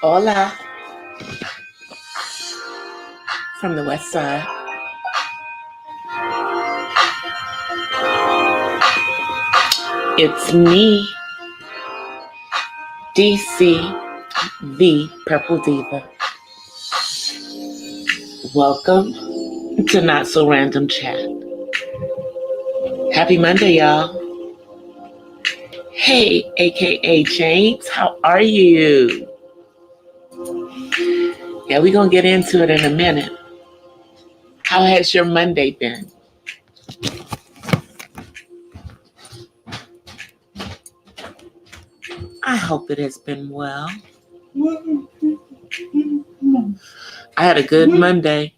Hola from the west side. It's me, DC, the Purple Diva. Welcome to Not So Random Chat. Happy Monday, y'all. Hey, AKA James, how are you? Yeah, we're going to get into it in a minute. How has your Monday been? I hope it has been well. I had a good Monday.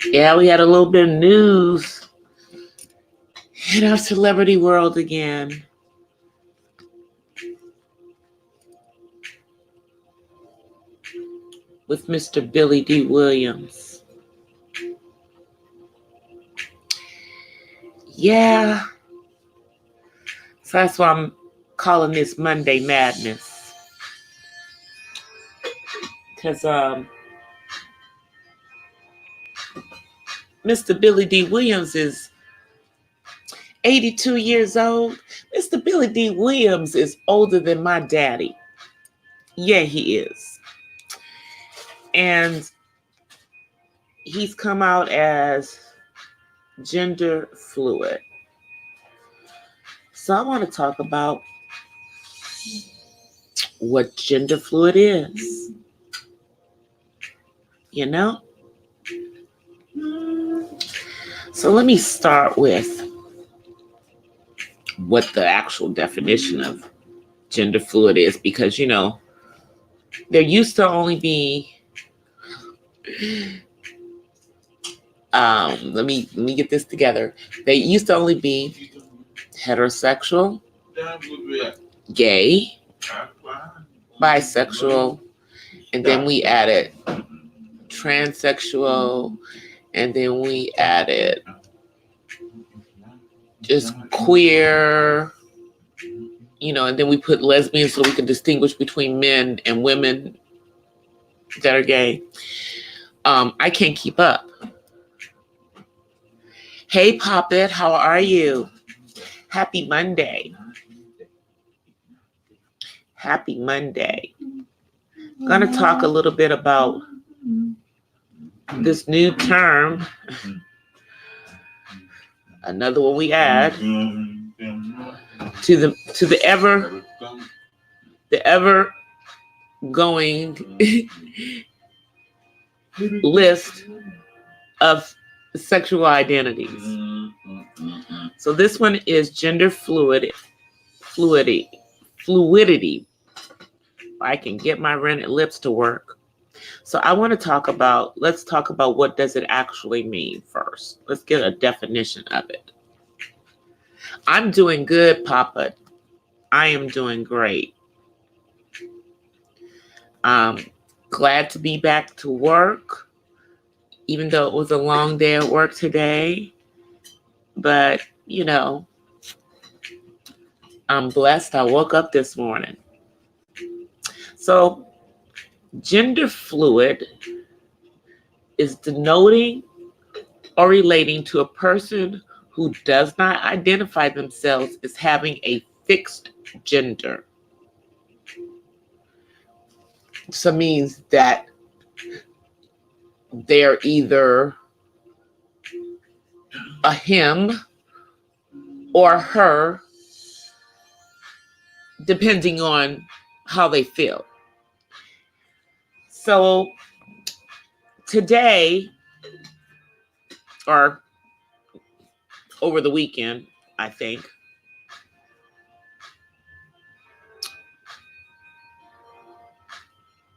Yeah, we had a little bit of news in our celebrity world again. With Mr. Billy D. Williams. Yeah. So that's why I'm calling this Monday Madness. Because Mr. Billy D. Williams is 82 years old. Mr. Billy D. Williams is older than my daddy. Yeah, he is. And he's come out as gender fluid. So I want to talk about what gender fluid is. You know? So let me start with what the actual definition of gender fluid is, because, you know, there used to only be, let me get this together. There used to only be heterosexual, gay, bisexual, and then we added transsexual, and then we added just queer, you know, and then we put lesbian so we can distinguish between men and women that are gay. I can't keep up. Hey, Poppet, how are you? Happy Monday. Happy Monday. I'm going to talk a little bit about this new term. Another one we add to the ever going list of sexual identities. So this one is gender fluidity. I can get my rented lips to work. So I want to let's talk about what does it actually mean first. Let's get a definition of it. I'm doing good, Papa. I am doing great. Glad to be back to work, even though it was a long day at work today. But, you know, I'm blessed. I woke up this morning. So, gender fluid is denoting or relating to a person who does not identify themselves as having a fixed gender. So it means that they're either a him or her, depending on how they feel. So today, or over the weekend, I think,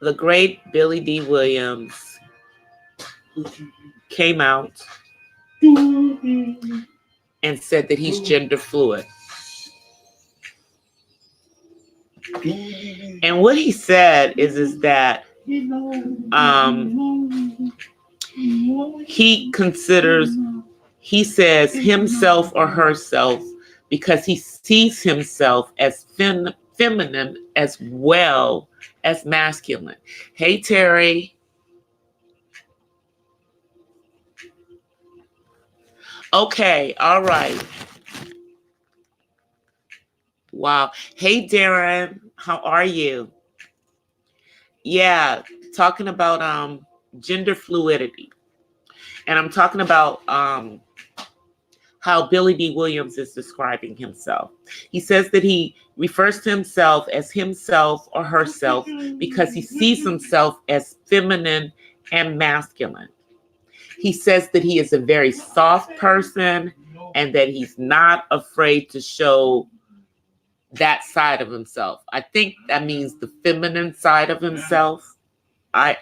the great Billy D. Williams came out and said that he's gender fluid. And what he said is that he says himself or herself because he sees himself as feminine as well as masculine. Hey, Terry. Okay, all right. Wow. Hey, Darren, how are you? Yeah, talking about gender fluidity. And I'm talking about how Billy D. Williams is describing himself. He says that he refers to himself as himself or herself because he sees himself as feminine and masculine. He says that he is a very soft person and that he's not afraid to show that side of himself. I think that means the feminine side of himself. But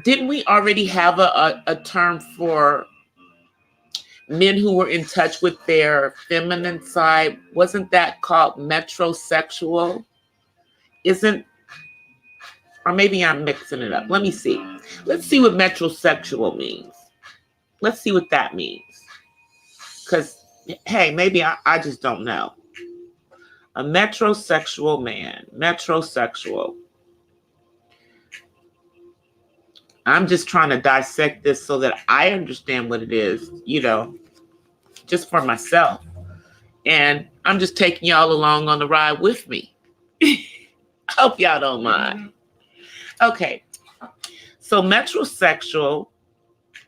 didn't we already have a term for men who were in touch with their feminine side? Wasn't that called metrosexual? Or maybe I'm mixing it up. Let me see. Let's see what metrosexual means. Let's see what that means. Because, hey, maybe I just don't know. A metrosexual man. Metrosexual. I'm just trying to dissect this so that I understand what it is, just for myself. And I'm just taking y'all along on the ride with me. I hope y'all don't mind. Okay. So metrosexual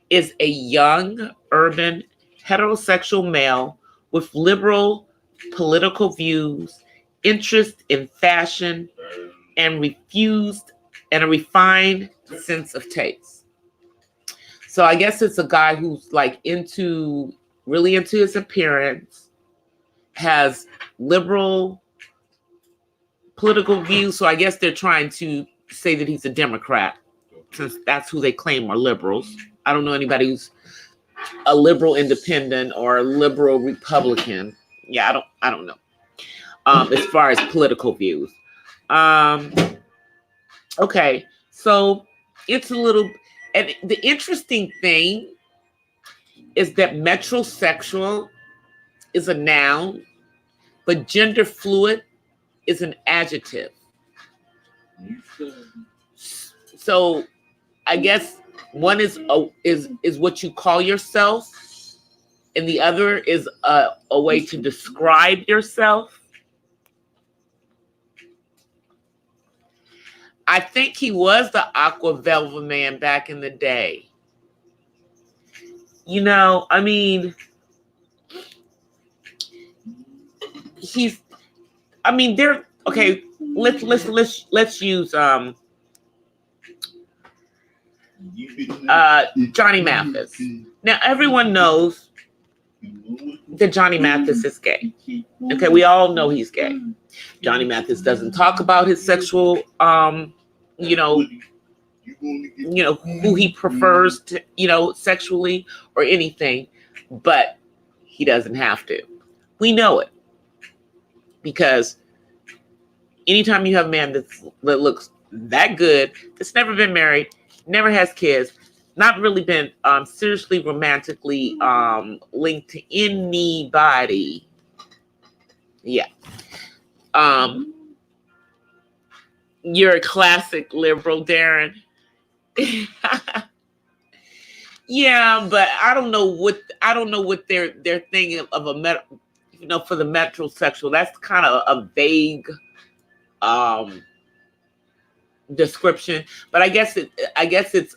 is a young, urban, heterosexual male with liberal political views, interest in fashion, and a refined sense of taste. So I guess it's a guy who's like really into his appearance, has liberal political views. So I guess they're trying to say that he's a Democrat, since that's who they claim are liberals. I don't know anybody who's a liberal independent or a liberal Republican. Yeah, I don't know. As far as political views. Okay, so it's a little, and the interesting thing is that metrosexual is a noun, but gender fluid is an adjective. So I guess one is what you call yourself, and the other is a way to describe yourself. I think he was the Aqua Velva Man back in the day. I mean, they're okay. Let's use Johnny Mathis. Now everyone knows that Johnny Mathis is gay. Okay, we all know he's gay. Johnny Mathis doesn't talk about his sexual who he prefers to, sexually or anything, but he doesn't have to. We know it. Because anytime you have a man that looks that good, that's never been married, never has kids, not really been seriously romantically linked to anybody. Yeah. You're a classic liberal, Darren. Yeah, but I don't know what their thing of a for the metrosexual. That's kind of a vague description, but I guess it's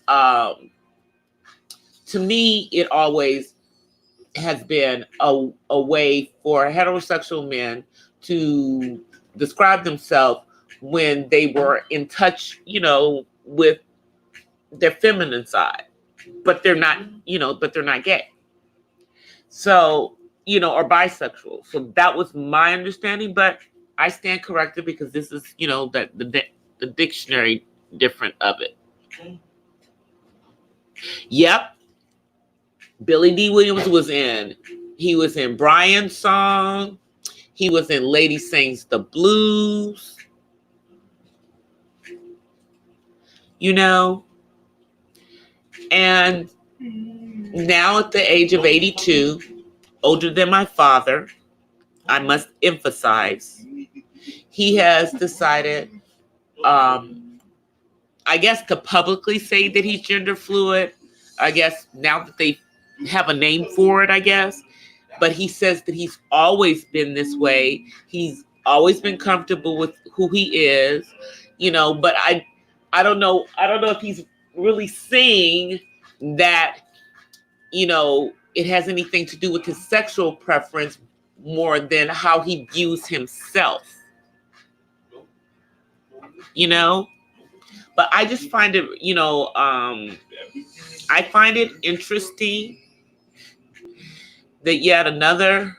to me it always has been a way for heterosexual men to describe themselves when they were in touch, with their feminine side, but they're not gay. So, or bisexual. So that was my understanding, but I stand corrected because this is, the dictionary different of it. Yep. Billy D. Williams he was in Brian's song. He was in Lady Sings the Blues. And now at the age of 82, older than my father. I must emphasize. He has decided, I guess, to publicly say that he's gender fluid. I guess now that they have a name for it, I guess. But he says that he's always been this way. He's always been comfortable with who he is, but I don't know. I don't know if he's really saying that, it has anything to do with his sexual preference more than how he views himself, But I just find it, I find it interesting that yet another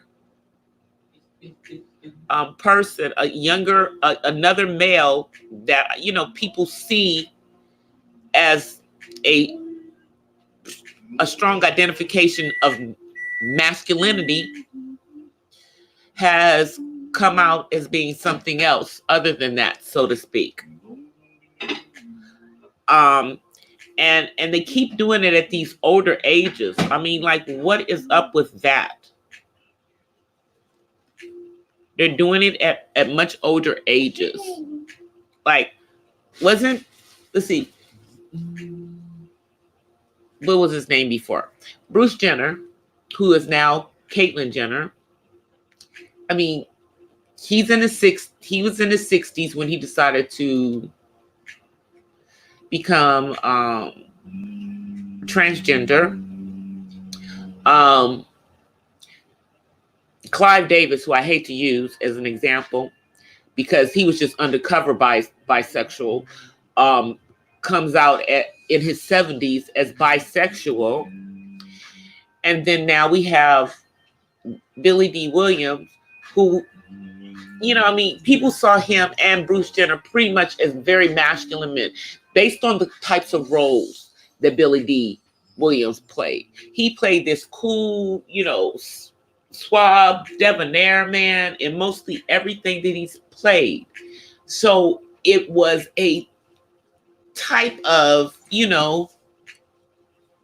person, another male that, people see as a strong identification of masculinity has come out as being something else other than that, so to speak. And they keep doing it at these older ages. I mean, like, what is up with that? They're doing it at much older ages. Like, let's see, what was his name before? Bruce Jenner, who is now Caitlyn Jenner. I mean, he was in his 60s when he decided to become transgender. Clive Davis, who I hate to use as an example because he was just undercover bisexual, comes out in his 70s as bisexual. And then now we have Billy D. Williams, who, people saw him and Bruce Jenner pretty much as very masculine men based on the types of roles that Billy D. Williams played. He played this cool, suave, debonair man in mostly everything that he's played. So it was a type of,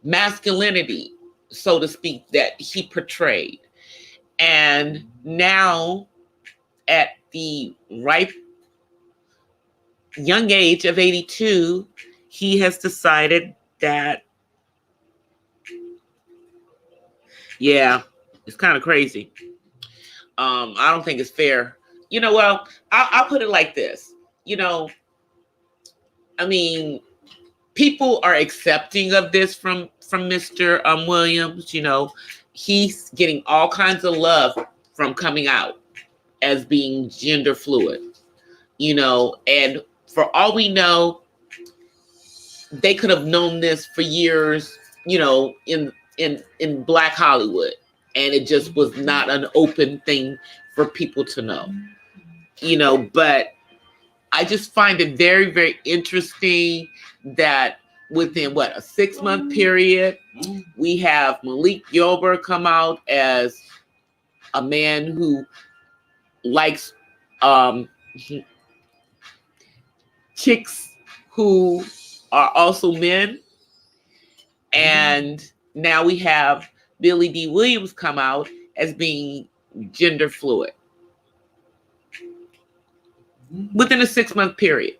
masculinity, so to speak, that he portrayed. And now at the ripe young age of 82, he has decided that, yeah, it's kind of crazy. I don't think it's fair. Well, I'll put it like this. I mean, people are accepting of this from Mr. Williams. He's getting all kinds of love from coming out as being gender fluid. And for all we know, they could have known this for years, in Black Hollywood. And it just was not an open thing for people to know, but I just find it very, very interesting that within a 6-month period, we have Malik Yoba come out as a man who likes chicks who are also men. And now we have Billy D. Williams come out as being gender fluid within a 6-month period.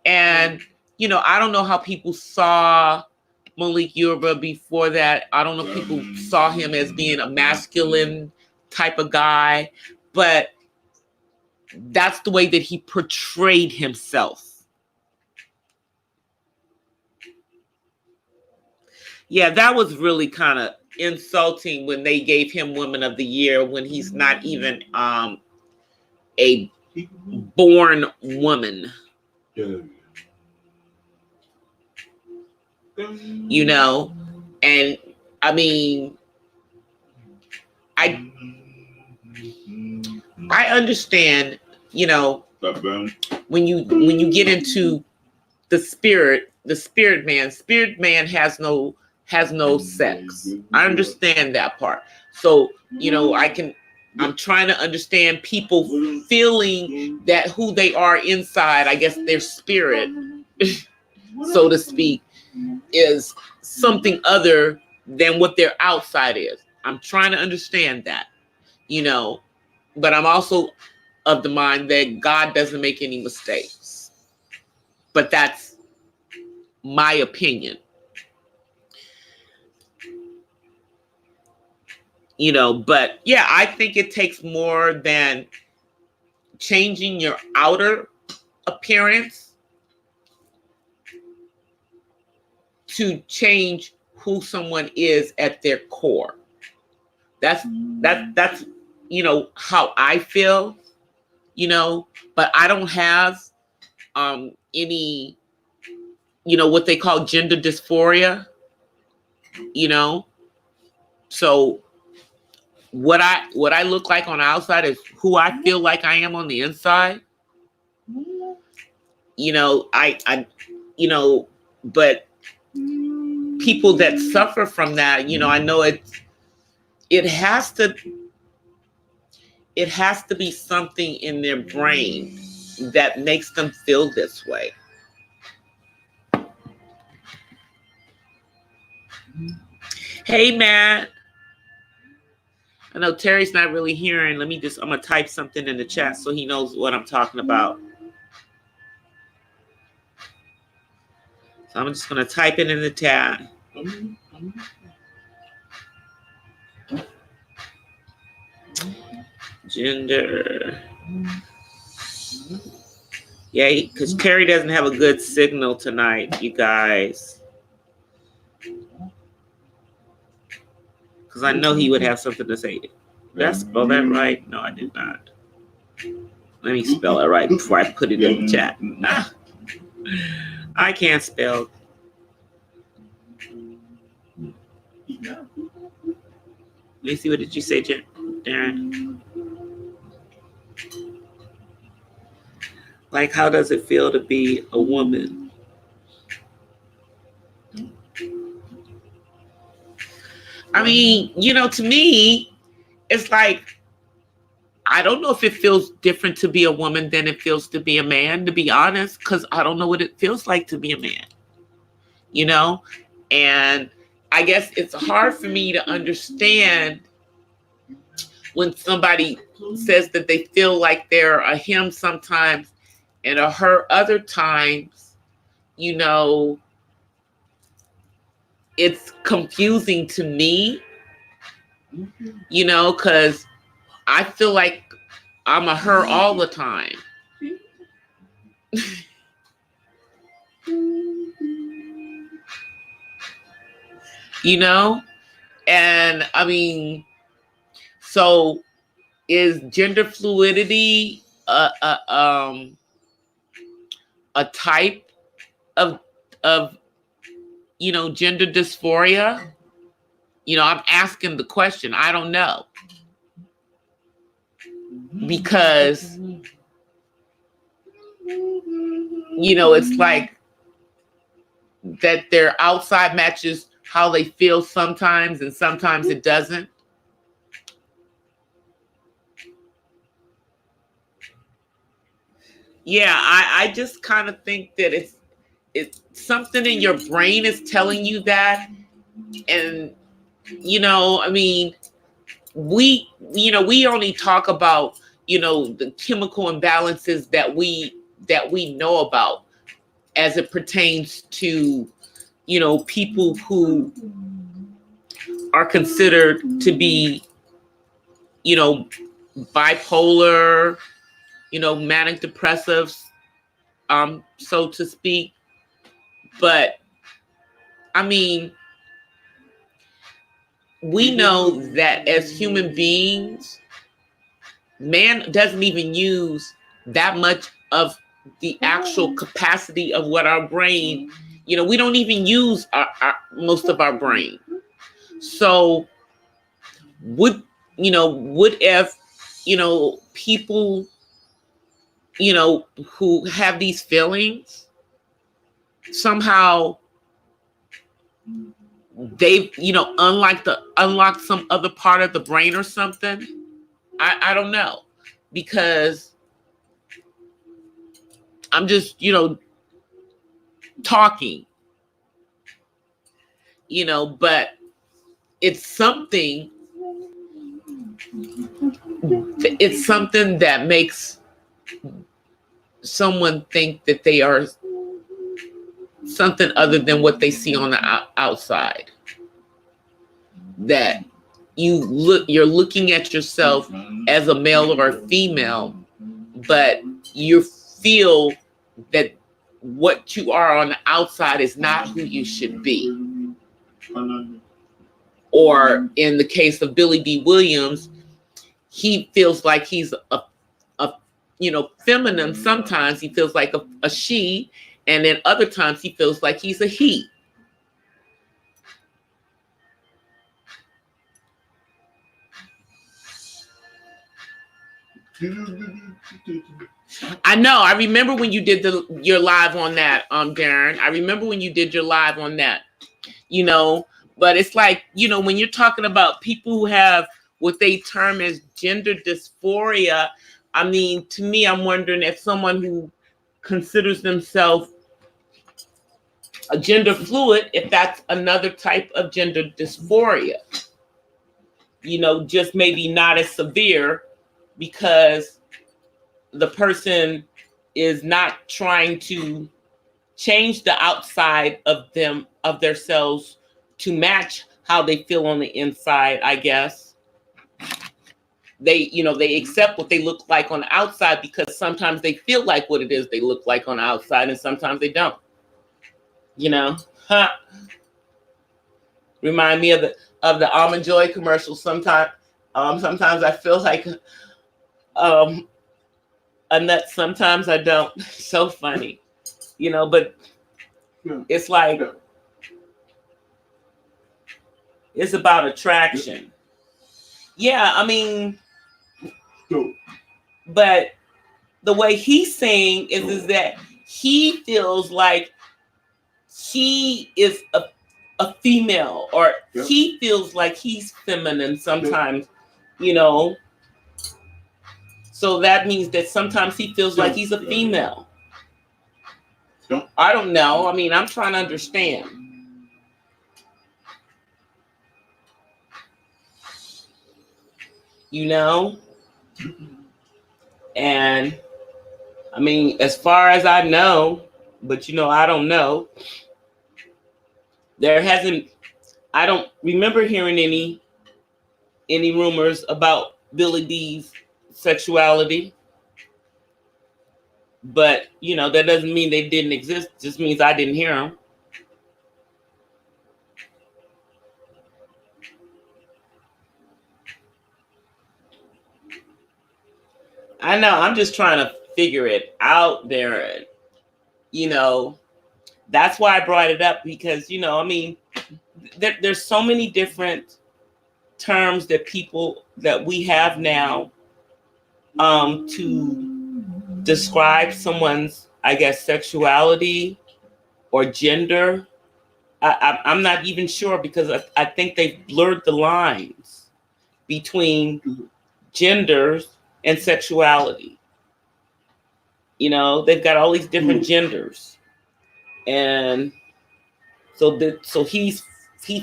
And, I don't know how people saw Malik Yoba before that. I don't know if people saw him as being a masculine type of guy, but that's the way that he portrayed himself. Yeah, that was really kind of insulting when they gave him Woman of the Year when he's not even a born woman. And I mean, I understand, when you get into the spirit man has no sex. I understand that part. So, I'm trying to understand people feeling that who they are inside, I guess their spirit, so to speak, is something other than what their outside is. I'm trying to understand that, but I'm also of the mind that God doesn't make any mistakes. But that's my opinion. But yeah, I think it takes more than changing your outer appearance to change who someone is at their core. That's how I feel, but I don't have any what they call gender dysphoria, so what I look like on the outside is who I feel like I am on the inside. But people that suffer from that, I know it has to be something in their brain that makes them feel this way. Hey, Matt. I know Terry's not really hearing. I'm going to type something in the chat so he knows what I'm talking about. So I'm just going to type it in the chat. Gender. Yeah, because Terry doesn't have a good signal tonight, you guys. Because I know he would have something to say. Did I spell that right? No, I did not. Let me spell it right before I put it in the chat. I can't spell. Let me see, what did you say, Darren? Like, how does it feel to be a woman? I mean, to me, it's like, I don't know if it feels different to be a woman than it feels to be a man, to be honest, because I don't know what it feels like to be a man, And I guess it's hard for me to understand when somebody says that they feel like they're a him sometimes and a her other times, it's confusing to me, because I feel like I'm a her all the time. And I mean, so is gender fluidity a type of gender dysphoria? I'm asking the question. I don't know. Because it's like that their outside matches how they feel sometimes, and sometimes it doesn't. Yeah, I just kind of think that it's something in your brain is telling you that. And, I mean, we only talk about, the chemical imbalances that we know about as it pertains to, people who are considered to be, bipolar, manic depressives, so to speak. But I mean, we know that as human beings, man doesn't even use that much of the actual capacity of what our brain, we don't even use our most of our brain. So would if, people, who have these feelings, somehow they've, unlocked some other part of the brain or something. I don't know, because I'm just, talking, but it's something it's something that makes someone think that they are something other than what they see on the outside. That you're looking at yourself as a male or a female, but you feel that what you are on the outside is not who you should be. Or in the case of Billy D. Williams, he feels like he's a feminine. Sometimes he feels like a she, and then other times he feels like he's a he. I know. I remember when you did your live on that, Darren. I remember when you did your live on that. But it's like, when you're talking about people who have what they term as gender dysphoria, I mean, to me, I'm wondering if someone who considers themselves a gender fluid, if that's another type of gender dysphoria, just maybe not as severe, because the person is not trying to change the outside of their selves to match how they feel on the inside, I guess. They accept what they look like on the outside because sometimes they feel like what it is they look like on the outside, and sometimes they don't. Remind me of the Almond Joy commercial. Sometimes I feel like a nut. Sometimes I don't. So funny, but it's like it's about attraction. Yeah, I mean, but the way he's saying is that he feels like he is a female, or he feels like he's feminine sometimes, So that means that sometimes he feels like he's a female. I don't know. I mean, I'm trying to understand. And I mean, as far as I know, but I don't know. I don't remember hearing any rumors about Billy D's sexuality. But, that doesn't mean they didn't exist. It just means I didn't hear them. I know. I'm just trying to figure it out there. That's why I brought it up, because, I mean, there's so many different terms that we have now to describe someone's, I guess, sexuality or gender. I'm not even sure, because I think they've blurred the lines between genders and sexuality. They've got all these different genders, and so he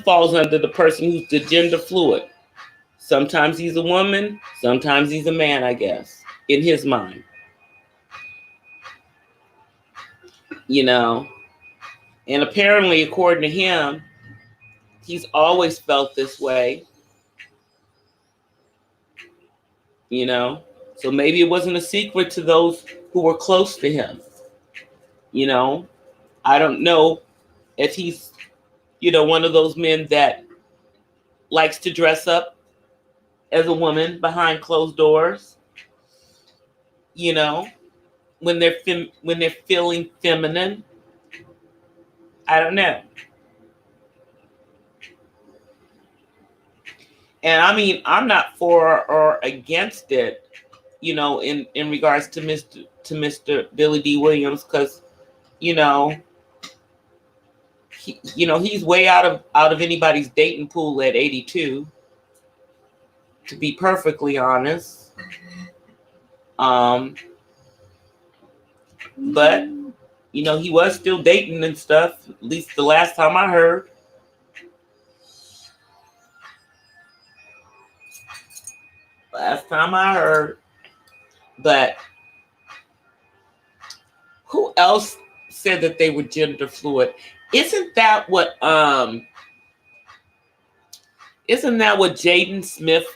falls under the person who's the gender fluid. Sometimes he's a woman, sometimes he's a man, I guess, in his mind. And apparently, according to him, he's always felt this way. So maybe it wasn't a secret to those who were close to him. I don't know if he's, one of those men that likes to dress up as a woman behind closed doors, when they're feeling feminine. I don't know. And I mean, I'm not for or against it, in regards to Mr. Billy D. Williams, because, he's way out of anybody's dating pool at 82, to be perfectly honest. But he was still dating and stuff, at least the last time I heard. Last time I heard. But who else said that they were gender fluid? Isn't that what Jaden Smith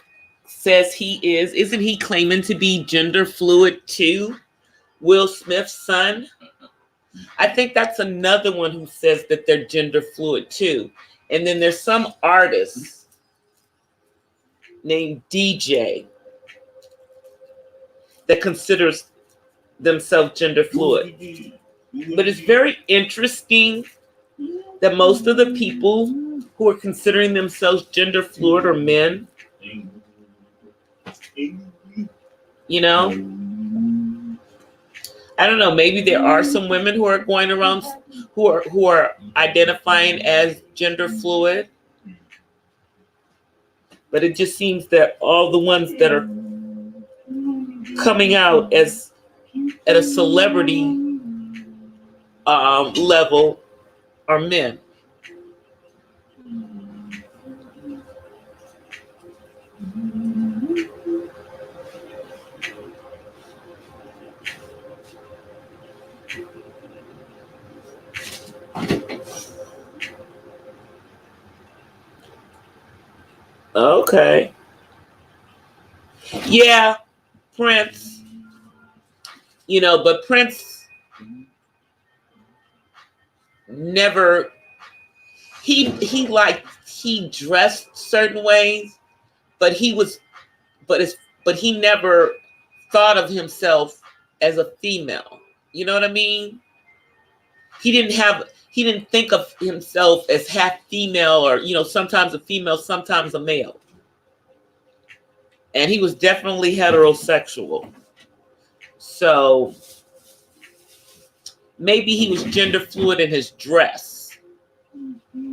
says he is? Isn't he claiming to be gender fluid too? Will Smith's son? I think that's another one who says that they're gender fluid too. And then there's some artist named DJ that considers themselves gender fluid. But it's very interesting that most of the people who are considering themselves gender fluid are men. You know? I don't know, maybe there are some women who are going around who are identifying as gender fluid. But it just seems that all the ones that are coming out as at a celebrity level are men. Okay. Yeah, Prince. You know, but Prince never he dressed certain ways, but he never thought of himself as a female. You know what I mean? He didn't think of himself as half female or, you know, sometimes a female, sometimes a male. And he was definitely heterosexual. So maybe he was gender fluid in his dress.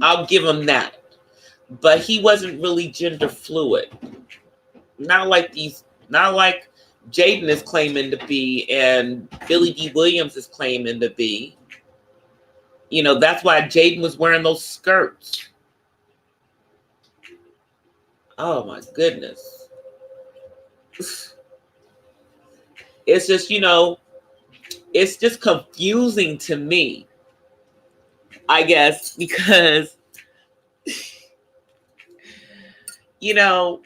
I'll give him that. But he wasn't really gender fluid. Not like Jaden is claiming to be and Billy D. Williams is claiming to be. You know, that's why Jaden was wearing those skirts. Oh my goodness. It's just, you know, it's just confusing to me, I guess, because, you know,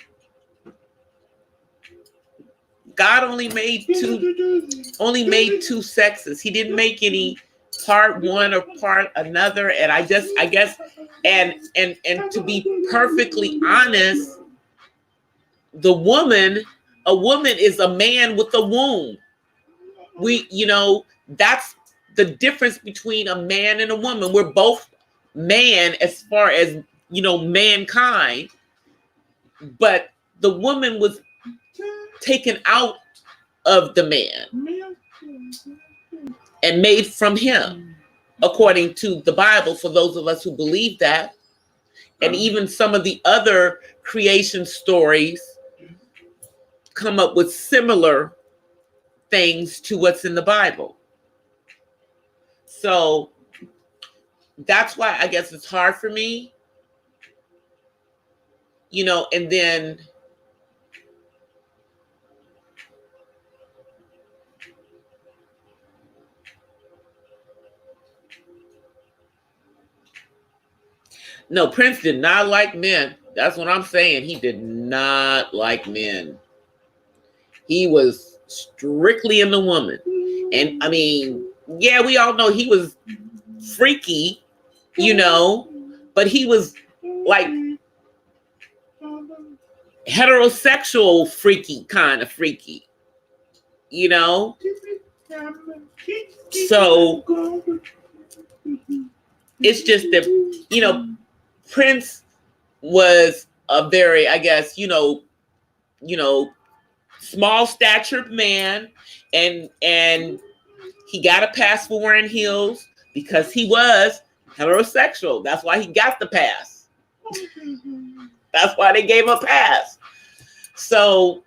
God only made two sexes. He didn't make any part one or part another. And I guess, and to be perfectly honest, a woman is a man with a womb. You know, that's the difference between a man and a woman. We're both man as far as, you know, mankind, but the woman was taken out of the man and made from him, according to the Bible, for those of us who believe that. And even some of the other creation stories come up with similar things to what's in the Bible. So that's why I guess it's hard for me, you know, and then no, Prince did not like men. That's what I'm saying. He did not like men. He was strictly in the woman. And I mean, yeah, we all know he was freaky, you know, but he was like heterosexual freaky, kind of freaky, you know? So it's just that, you know, Prince was a very, I guess, you know, small statured man, and he got a pass for wearing heels because he was heterosexual. That's why he got the pass. That's why they gave him a pass. So,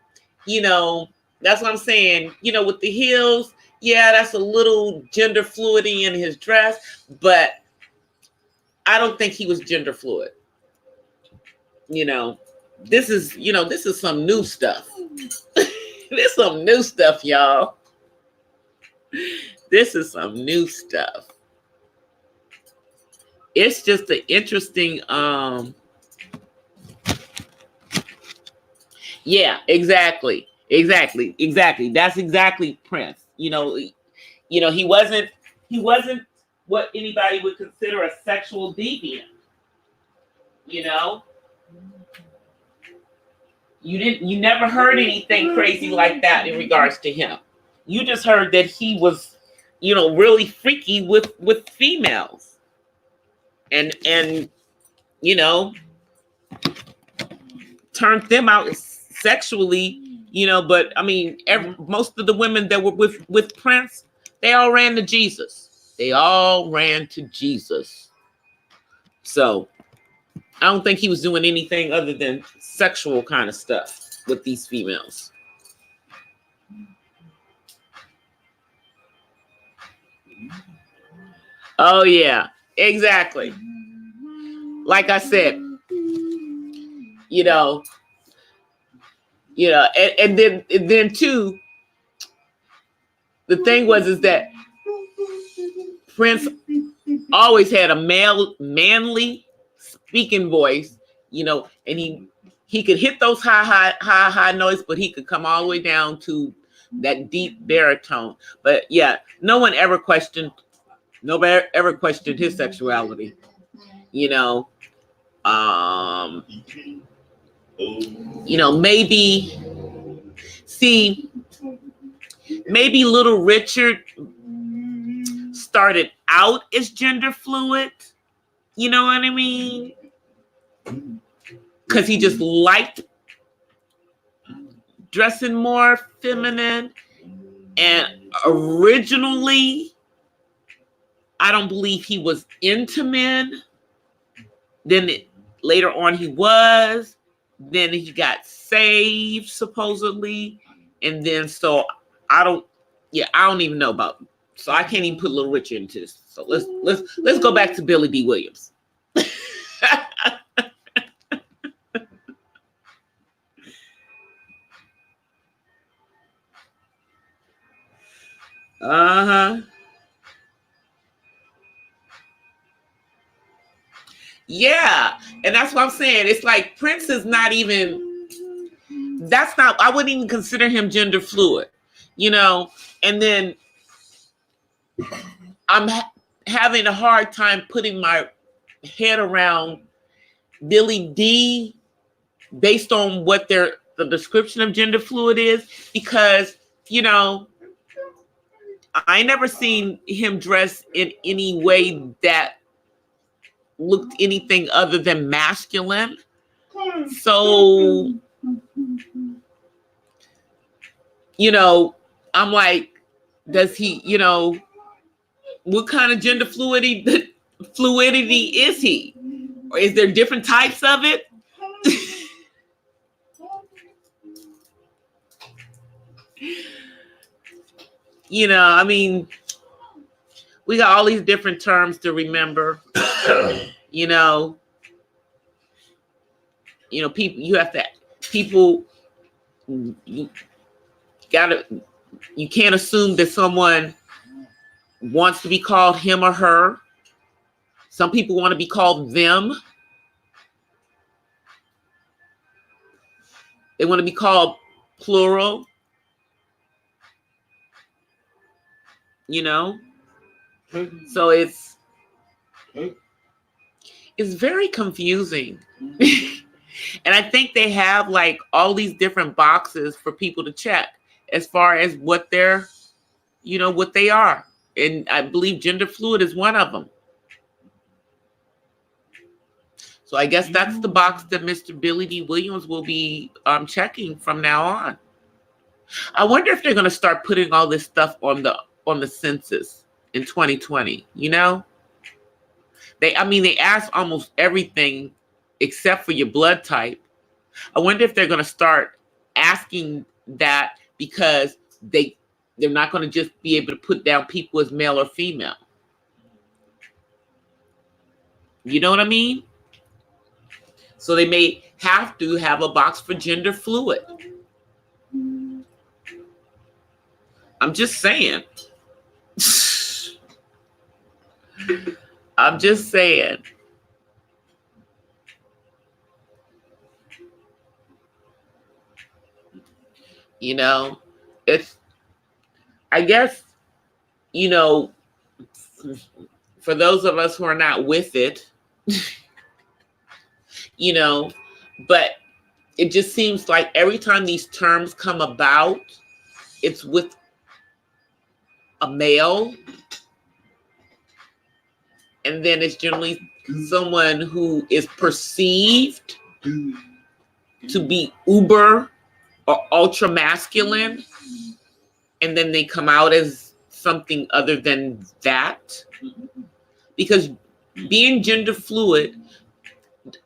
you know, that's what I'm saying. You know, with the heels, yeah, that's a little gender fluidity in his dress, but I don't think he was gender fluid. You know, This is, this is some new stuff. This is some new stuff, y'all. This is some new stuff. It's just an interesting, yeah, exactly. That's exactly Prince. He wasn't what anybody would consider a sexual deviant. You never heard anything crazy like that in regards to him. You just heard that he was, really freaky with females. And turned them out sexually, but I mean, most of the women that were with Prince, they all ran to Jesus. So I don't think he was doing anything other than sexual kind of stuff with these females. Oh yeah, exactly. Like I said, and then too, the thing is that Prince always had a manly speaking voice, and he could hit those high notes, but he could come all the way down to that deep baritone. But yeah, nobody ever questioned his sexuality. Maybe Little Richard started out as gender fluid. You know what I mean? Because he just liked dressing more feminine. And originally, I don't believe he was into men. Then later on he was. Then he got saved, supposedly. And then so I don't even know about. So I can't even put Little Richard into this. So let's go back to Billy D. Williams. Yeah, and that's what I'm saying. It's like Prince is not even. I wouldn't even consider him gender fluid, And then I'm having a hard time putting my head around Billy D based on what the description of gender fluid is, because I never seen him dress in any way that looked anything other than masculine. So I'm like, does he, what kind of gender fluidity is he? Or is there different types of it? I mean, we got all these different terms to remember. You can't assume that someone wants to be called him or her. Some people want to be called them. They want to be called plural. So it's very confusing. And I think they have like all these different boxes for people to check as far as what they're, what they are. And I believe gender fluid is one of them. So I guess that's the box that Mr. Billy D. Williams will be checking from now on. I wonder if they're going to start putting all this stuff on the census in 2020. They ask almost everything except for your blood type. I wonder if they're going to start asking that because they're not going to just be able to put down people as male or female. You know what I mean? So they may have to have a box for gender fluid. I'm just saying. I'm just saying. You know, it's, I guess, you know, for those of us who are not with it, you know, but it just seems like every time these terms come about, it's with a male, and then it's generally someone who is perceived to be uber or ultra masculine, and then they come out as something other than that. Because being gender fluid,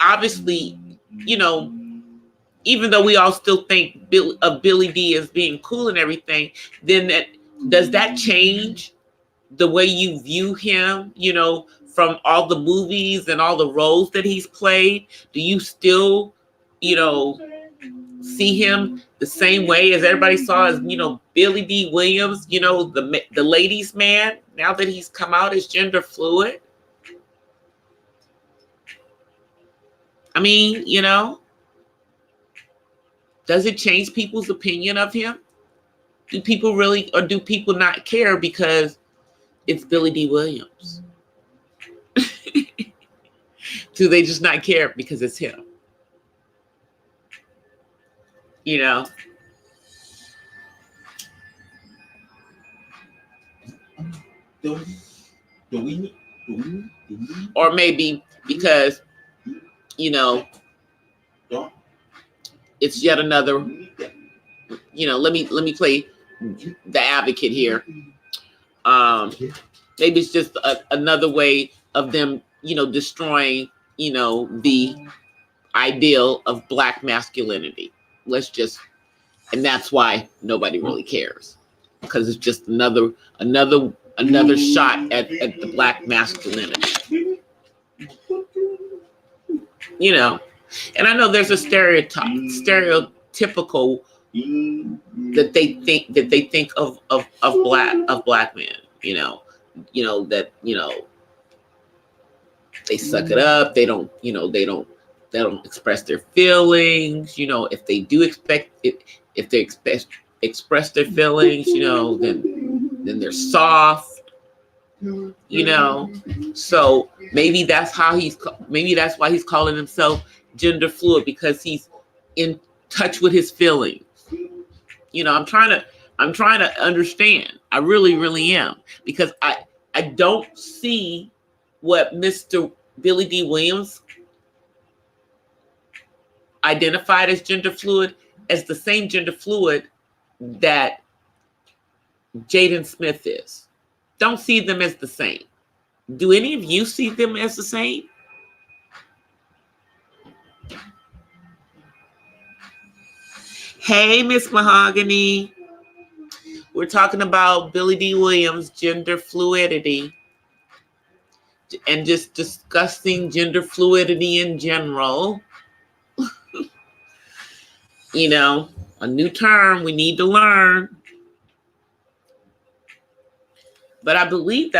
obviously, you know, even though we all still think of Billy D as being cool and everything, then does that change the way you view him, you know, from all the movies and all the roles that he's played? Do you still, you know, see him the same way as everybody saw as, you know, Billy D. Williams, you know, the ladies' man, now that he's come out as gender fluid? I mean, you know, does it change people's opinion of him? Do people really, or do people not care because it's Billy D. Williams? Do they just not care because it's him? You know? Or maybe because, you know, it's yet another, you know, let me play the advocate here. Maybe it's just another way of them, you know, destroying, you know, the ideal of Black masculinity. Let's just, and that's why nobody really cares, because it's just another shot at the Black masculinity. You know, and I know there's a stereotypical that they think of black men. You know that, you know, they suck it up. They don't express their feelings. You know, if they do express their feelings, you know, then they're soft. You know, so maybe that's why he's calling himself gender fluid, because he's in touch with his feelings. You know, I'm trying to understand. I really am, because I don't see what Mr. Billy D. Williams identified as gender fluid as the same gender fluid that Jaden Smith is. Don't see them as the same. Do any of you see them as the same? Hey, Miss Mahogany. We're talking about Billy D. Williams' gender fluidity and just discussing gender fluidity in general. You know, a new term we need to learn. But I believe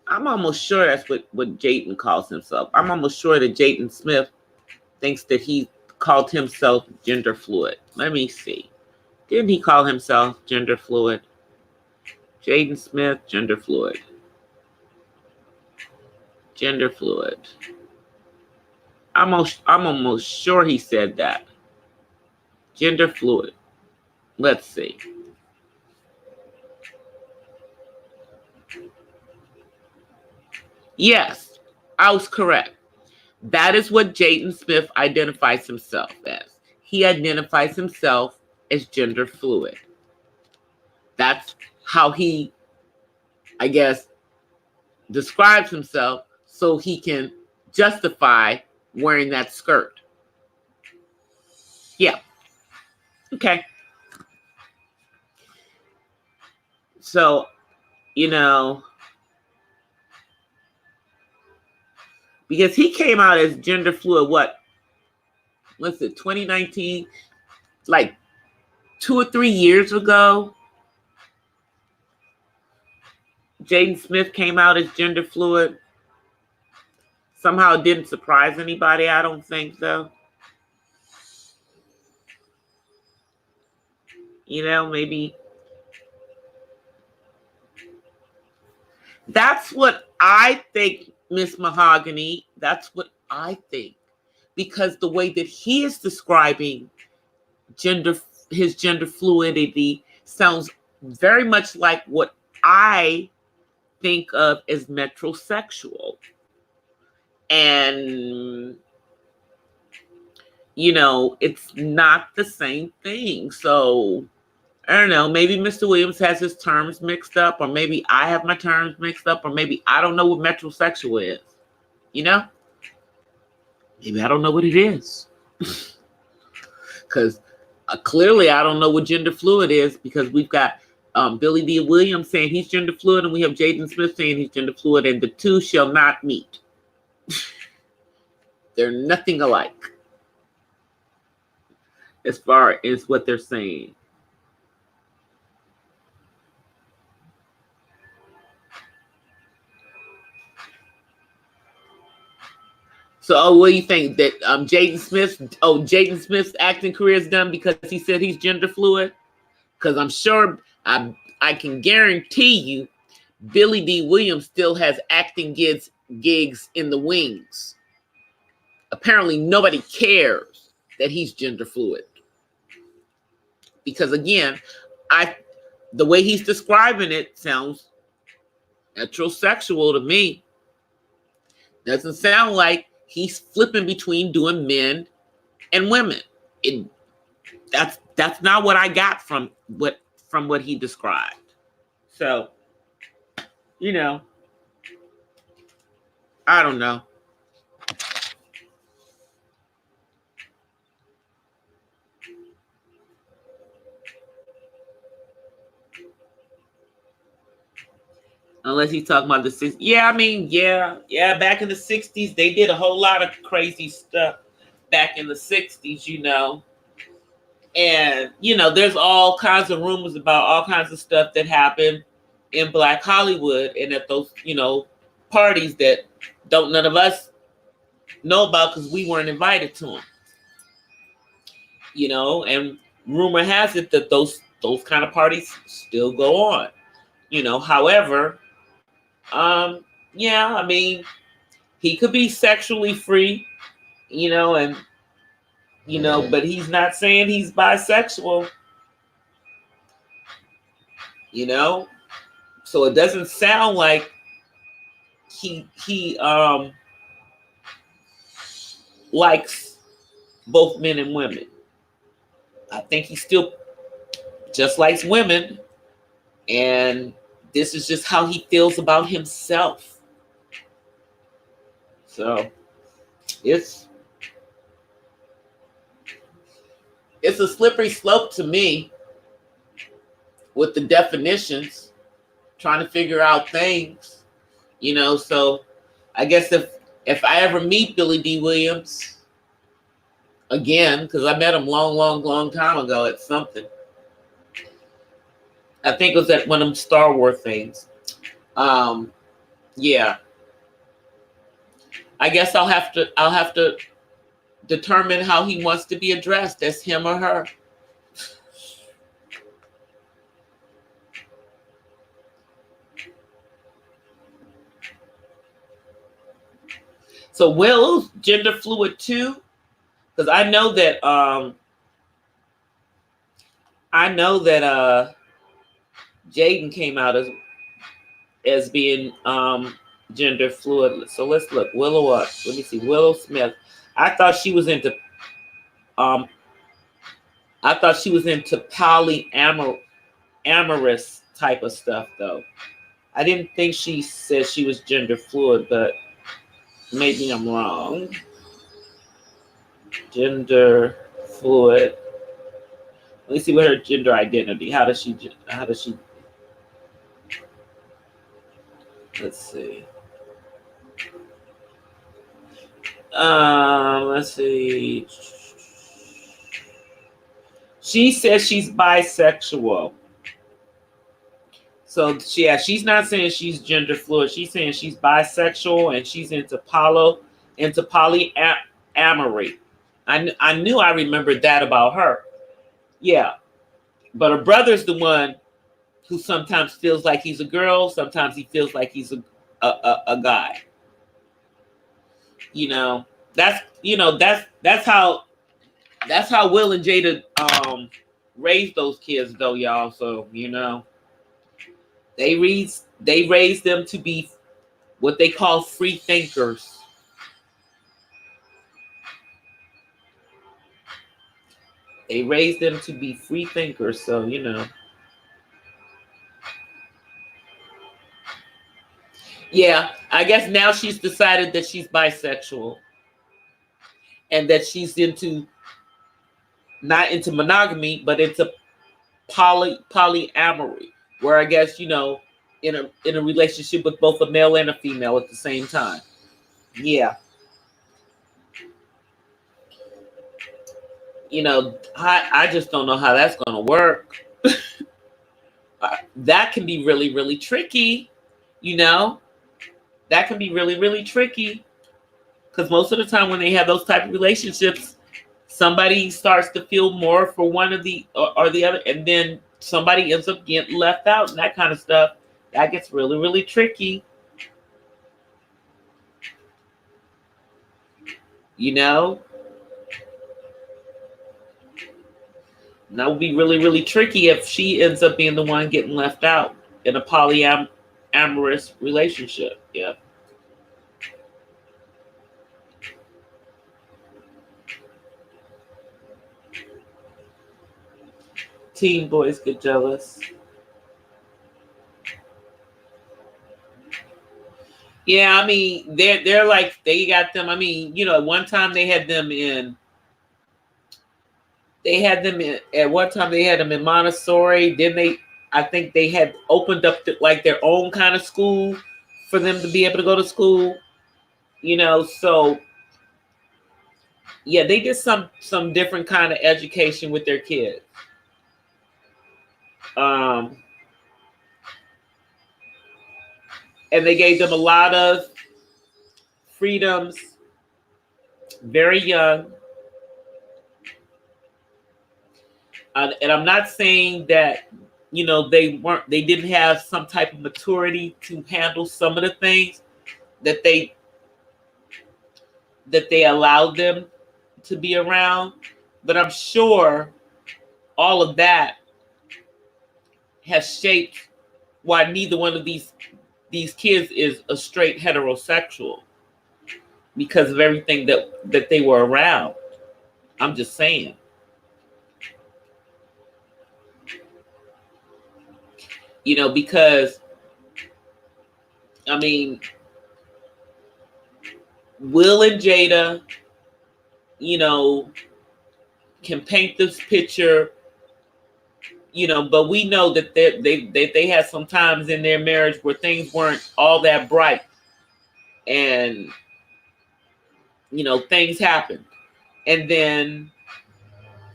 I'm almost sure that's what Jaden calls himself. I'm almost sure that Jaden Smith thinks that he called himself gender fluid. Let me see. Didn't he call himself gender fluid? Jaden Smith, gender fluid. Gender fluid. I'm almost sure he said that. Gender fluid. Let's see. Yes, I was correct. That is what Jaden Smith identifies himself as. He identifies himself as gender fluid. That's how he, I guess, describes himself, so he can justify wearing that skirt. Yeah. Okay. So, you know, because he came out as gender fluid, what, what's it, 2019, like 2 or 3 years ago, Jaden Smith came out as gender fluid. Somehow it didn't surprise anybody, I don't think, though. You know, maybe that's what I think, Miss Mahogany. That's what I think. Because the way that he is describing his gender fluidity sounds very much like what I think of as metrosexual. And, you know, it's not the same thing. So, I don't know, maybe Mr. Williams has his terms mixed up, or maybe I have my terms mixed up, or maybe I don't know what metrosexual is. You know? Maybe I don't know what it is. Because clearly I don't know what gender fluid is, because we've got Billy D. Williams saying he's gender fluid, and we have Jaden Smith saying he's gender fluid, and the two shall not meet. They're nothing alike as far as what they're saying. So, what do you think that Jaden Smith's acting career is done because he said he's gender fluid? Because I'm sure I can guarantee you, Billy D. Williams still has acting gigs in the wings. Apparently, nobody cares that he's gender fluid. Because again, the way he's describing it sounds heterosexual to me. Doesn't sound like he's flipping between doing men and women. That's not what I got from what he described. So, you know, I don't know. Unless he's talking about the 60s. Yeah, I mean, yeah. Back in the 60s, they did a whole lot of crazy stuff back in the 60s, you know. And, you know, there's all kinds of rumors about all kinds of stuff that happened in Black Hollywood and at those, you know, parties that none of us know about because we weren't invited to them. You know, and rumor has it that those kind of parties still go on. You know, however, yeah, I mean, he could be sexually free, you know, and you know, but he's not saying he's bisexual, you know, so it doesn't sound like he likes both men and women. I think he still just likes women, and this is just how he feels about himself. So it's a slippery slope to me with the definitions, trying to figure out things, you know. So I guess if I ever meet Billy D. Williams again, because I met him long time ago at something. I think it was at one of them Star Wars things. Yeah. I guess I'll have to determine how he wants to be addressed, as him or her. So Will's gender fluid too, because I know that Jaden came out as being gender fluid. So let's look. Willow what? Let me see. Willow Smith. I thought she was into polyamorous type of stuff though. I didn't think she said she was gender fluid, but maybe I'm wrong. Gender fluid. Let me see what her gender identity. How does she? Let's see. Let's see. She says she's bisexual. So yeah, she's not saying she's gender fluid. She's saying she's bisexual and she's into polyamory. I knew I remembered that about her. Yeah. But her brother's the one who sometimes feels like he's a girl, sometimes he feels like he's a guy. That's how Will and Jada raised those kids though, y'all. So they raised them to be what they call free thinkers. They raised them to be free thinkers, so Yeah, I guess now she's decided that she's bisexual and that she's not into monogamy, but into polyamory, where I guess in a relationship with both a male and a female at the same time. Yeah. I just don't know how that's going to work. That can be really, really tricky. That can be really, really tricky. Because most of the time when they have those type of relationships, somebody starts to feel more for one of the or the other, and then somebody ends up getting left out and that kind of stuff. That gets really, really tricky. That would be really, really tricky if she ends up being the one getting left out in a polyamorous relationship. Yeah. Teen boys get jealous. Yeah, I mean, they're like, they got them. I mean, at one time they had them in. At one time they had them in Montessori. Then I think they had opened up like their own kind of school for them to be able to go to school. So yeah, they did some different kind of education with their kids. And they gave them a lot of freedoms very young. And I'm not saying that they didn't have some type of maturity to handle some of the things that they allowed them to be around, but I'm sure all of that has shaped why neither one of these kids is a straight heterosexual, because of everything that they were around. I'm just saying. Because I mean, Will and Jada, can paint this picture, but we know that they had some times in their marriage where things weren't all that bright, and things happened. And then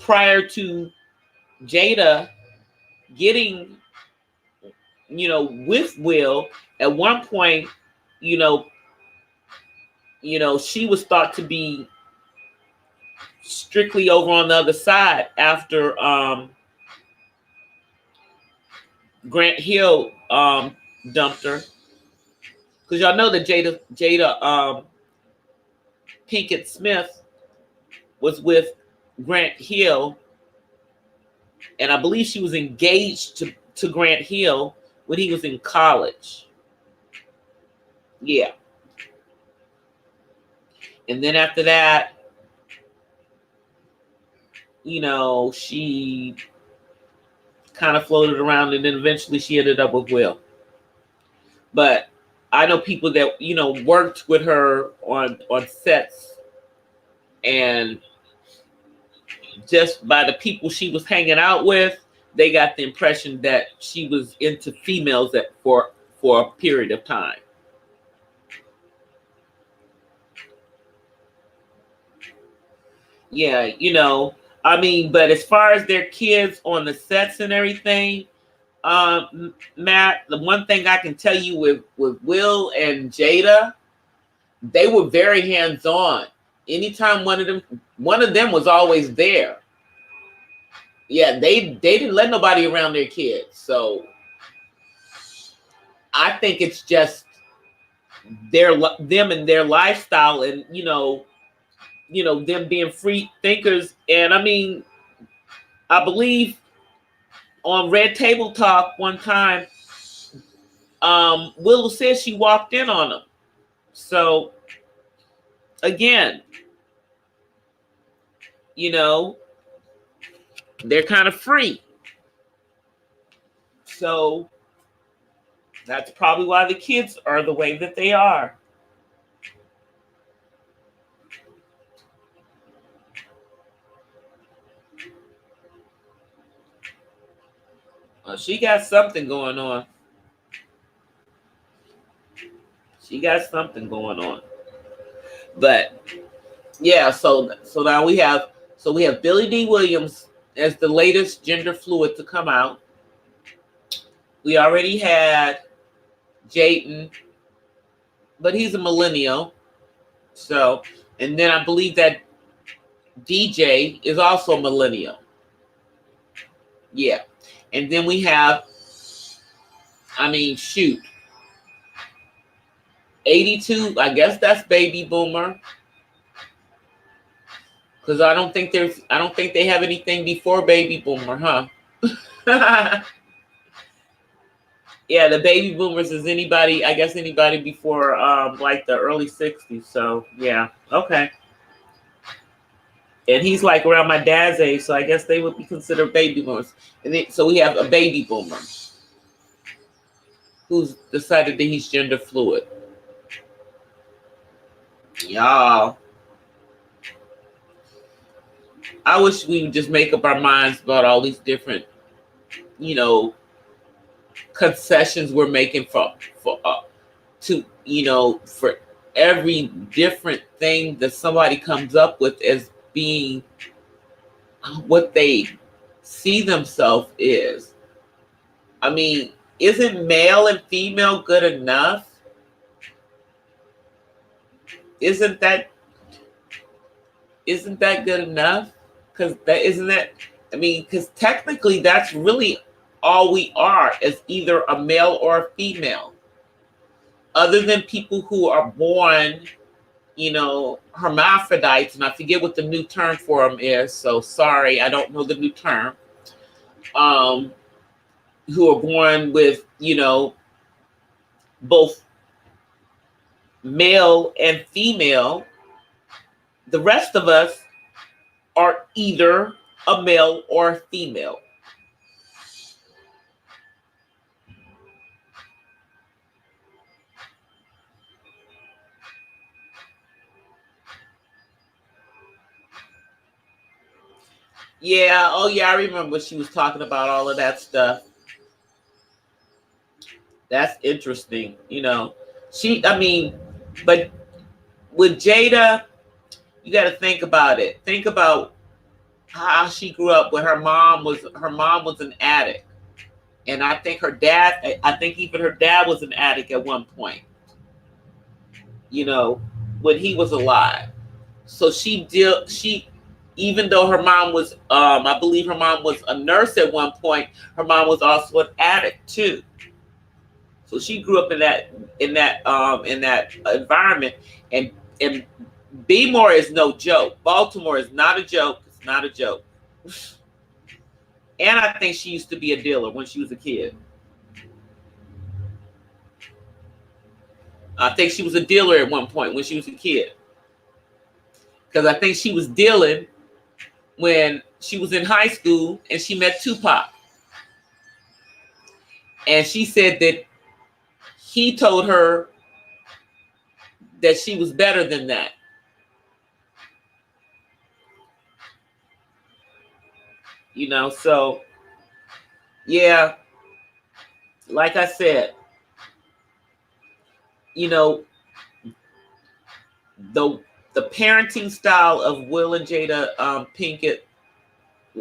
prior to Jada getting with Will, at one point, she was thought to be strictly over on the other side after Grant Hill dumped her. Because y'all know that Jada Pinkett Smith was with Grant Hill, and I believe she was engaged to Grant Hill when he was in college. Yeah. And then after that, she kind of floated around, and then eventually she ended up with Will. But I know people that worked with her on sets, and just by the people she was hanging out with, they got the impression that she was into females for a period of time. Yeah, I mean, but as far as their kids on the sets and everything, Matt, the one thing I can tell you with Will and Jada, they were very hands-on. Anytime one of them was always there. Yeah, they didn't let nobody around their kids. So I think it's just them and their lifestyle, and them being free thinkers. And I mean, I believe on Red Table Talk one time, Willow said she walked in on them. So again, they're kind of free. So that's probably why the kids are the way that they are. She got something going on. She got something going on. But yeah, so now we have Billy D. Williams as the latest gender fluid to come out. We already had Jayden, but he's a millennial. So, and then I believe that DJ is also millennial. Yeah. And then we have, 82, I guess that's baby boomer. Because I don't think they have anything before baby boomer, huh? Yeah, the baby boomers is anybody before like the early 60s. So yeah, okay. And he's like around my dad's age, so I guess they would be considered baby boomers. And so we have a baby boomer who's decided that he's gender fluid. Y'all, I wish we would just make up our minds about all these different, concessions we're making for every different thing that somebody comes up with as being what they see themselves is. I mean, isn't male and female good enough? Isn't that good enough? Because because technically that's really all we are, is either a male or a female. Other than people who are born, hermaphrodites, and I forget what the new term for them is, so sorry, I don't know the new term. Who are born with, both male and female. The rest of us are either a male or a female. Yeah, oh yeah, I remember she was talking about all of that stuff. That's interesting, but with Jada, you got to think about it. Think about how she grew up when her mom was an addict. And I think even her dad was an addict at one point, when he was alive. So even though her mom was, I believe her mom was a nurse at one point, her mom was also an addict too. So she grew up in that environment, and B-more is no joke. Baltimore is not a joke. It's not a joke. And I think she used to be a dealer when she was a kid. I think she was a dealer at one point when she was a kid. Because I think she was dealing when she was in high school and she met Tupac. And she said that he told her that she was better than that. So yeah, like I said, the parenting style of Will and Jada Pinkett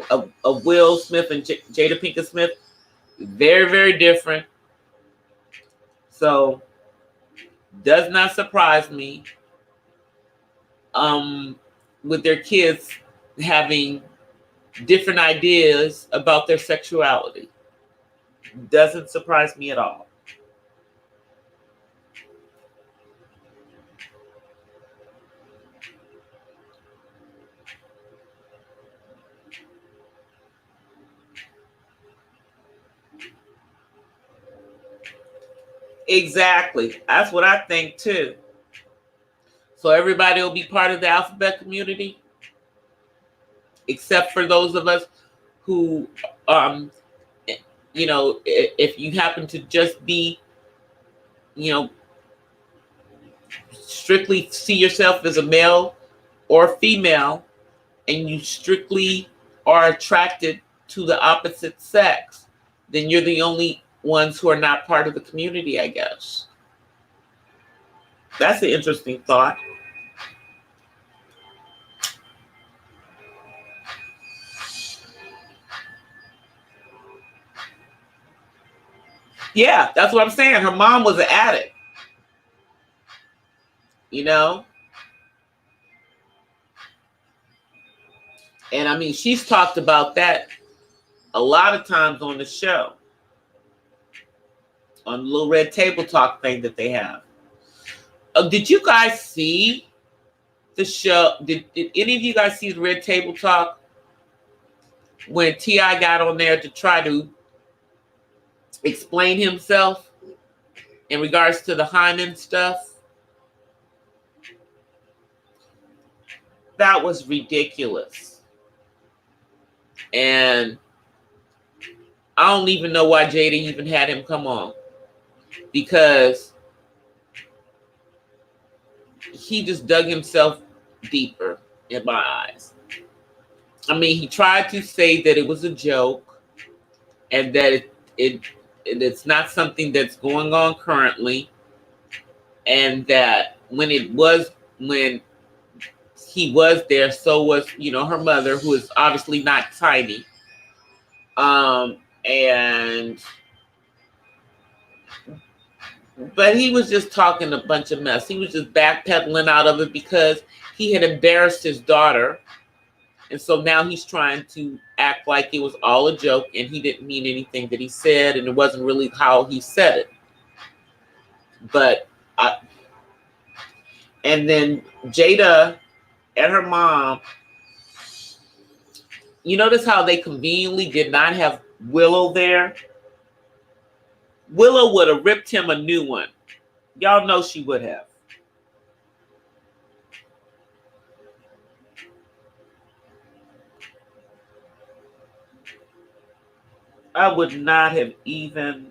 of Will Smith and Jada Pinkett Smith, very, very different. So, does not surprise me. With their kids having different ideas about their sexuality, doesn't surprise me at all. Exactly. That's what I think too. So everybody will be part of the alphabet community, except for those of us who, if you happen to just be, strictly see yourself as a male or female, and you strictly are attracted to the opposite sex, then you're the only ones who are not part of the community, I guess. That's an interesting thought. Yeah, that's what I'm saying. Her mom was an addict, And I mean, she's talked about that a lot of times on the show, on the little red table talk thing that they have. Did you guys see the show? Did any of you guys see the red table talk when T.I. got on there to try to explain himself in regards to the hymen stuff? That was ridiculous. And I don't even know why Jada even had him come on, because he just dug himself deeper in my eyes. I mean, he tried to say that it was a joke and that it's not something that's going on currently, and that when he was there, so was, her mother, who is obviously not tiny. But he was just talking a bunch of mess. He was just backpedaling out of it because he had embarrassed his daughter. And so now he's trying to act like it was all a joke and he didn't mean anything that he said, and it wasn't really how he said it. And then Jada and her mom, you notice how they conveniently did not have Willow there? Willow would have ripped him a new one. Y'all know she would have. I would not have even,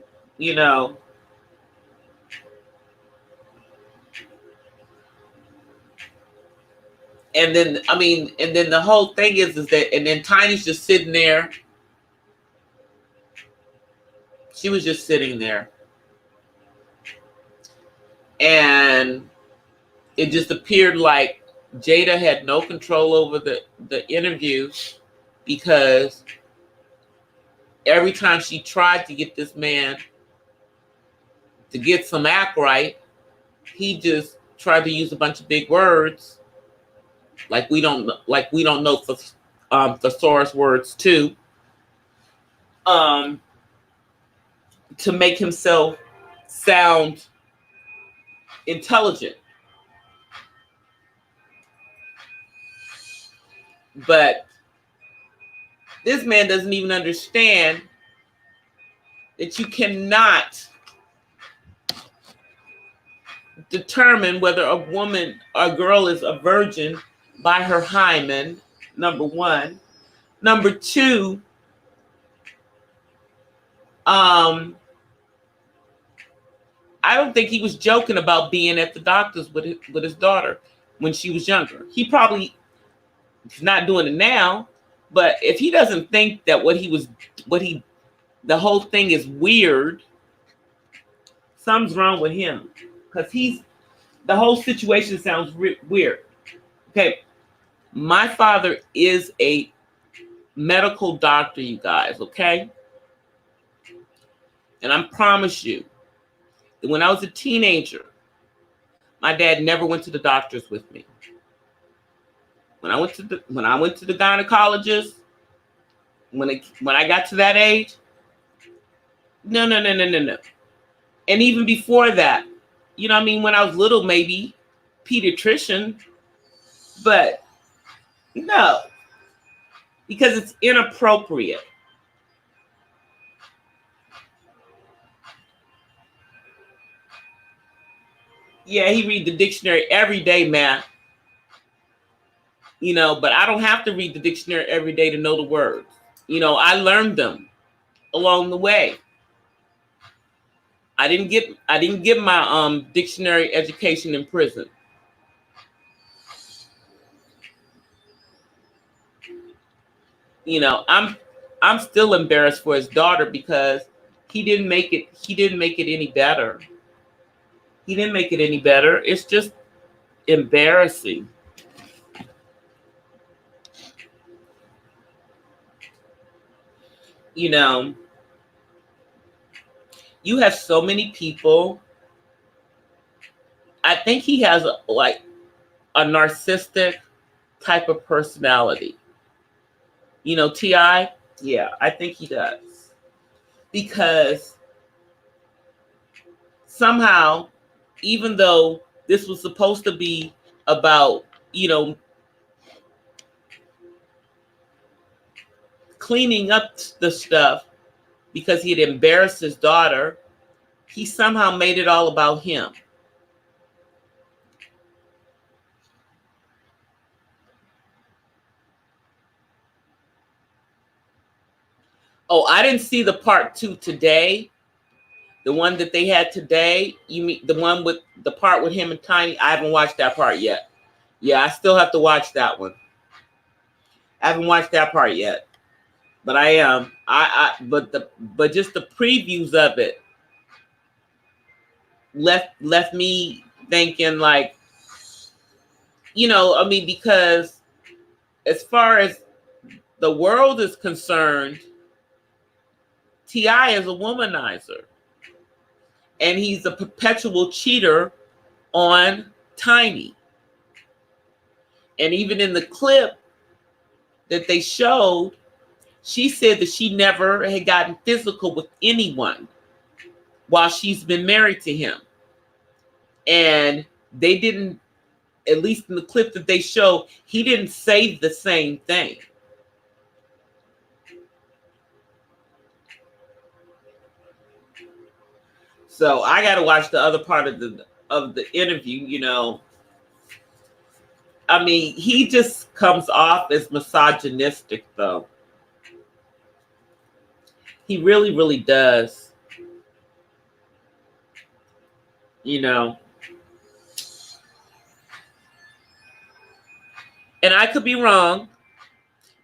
And then the whole thing is that, and then Tiny's just sitting there. She was just sitting there. And it just appeared like Jada had no control over the interview, because every time she tried to get this man to get some act right, he just tried to use a bunch of big words, like we don't know thesaurus words too, to make himself sound intelligent. But this man doesn't even understand that you cannot determine whether a woman or a girl is a virgin by her hymen, number one. Number two, I don't think he was joking about being at the doctor's with his daughter when she was younger. He probably is not doing it now, but if he doesn't think that the whole thing is weird, something's wrong with him, because the whole situation sounds weird. Okay, my father is a medical doctor, you guys, okay? And I promise you that when I was a teenager, my dad never went to the doctors with me. When I went to the gynecologist, when I got to that age, no. And even before that, you know what I mean, when I was little, maybe pediatrician, but no, because it's inappropriate. Yeah, he read the dictionary every day, man. You know, but I don't have to read the dictionary every day to know the words. You know, I learned them along the way. I didn't get my dictionary education in prison. You know, I'm still embarrassed for his daughter because he didn't make it any better. He didn't make it any better. It's just embarrassing. You know, you have so many people. I think he has a narcissistic type of personality. You know, T.I., yeah, I think he does. Because somehow, even though this was supposed to be about, you know, cleaning up the stuff because he had embarrassed his daughter, he somehow made it all about him. Oh, I didn't see the part 2 today. The one that they had today. You mean the one with the part with him and Tiny? I haven't watched that part yet. Yeah, I still have to watch that one. I haven't watched that part yet. But I am. But just the previews of it left me thinking, like, you know, I mean, because as far as the world is concerned, T.I. is a womanizer. And he's a perpetual cheater on Tiny. And even in the clip that they showed, she said that she never had gotten physical with anyone while she's been married to him. And they didn't, at least in the clip that they show, he didn't say the same thing. So I got to watch the other part of the interview, you know. I mean, he just comes off as misogynistic, though. He really, really does. You know. And I could be wrong,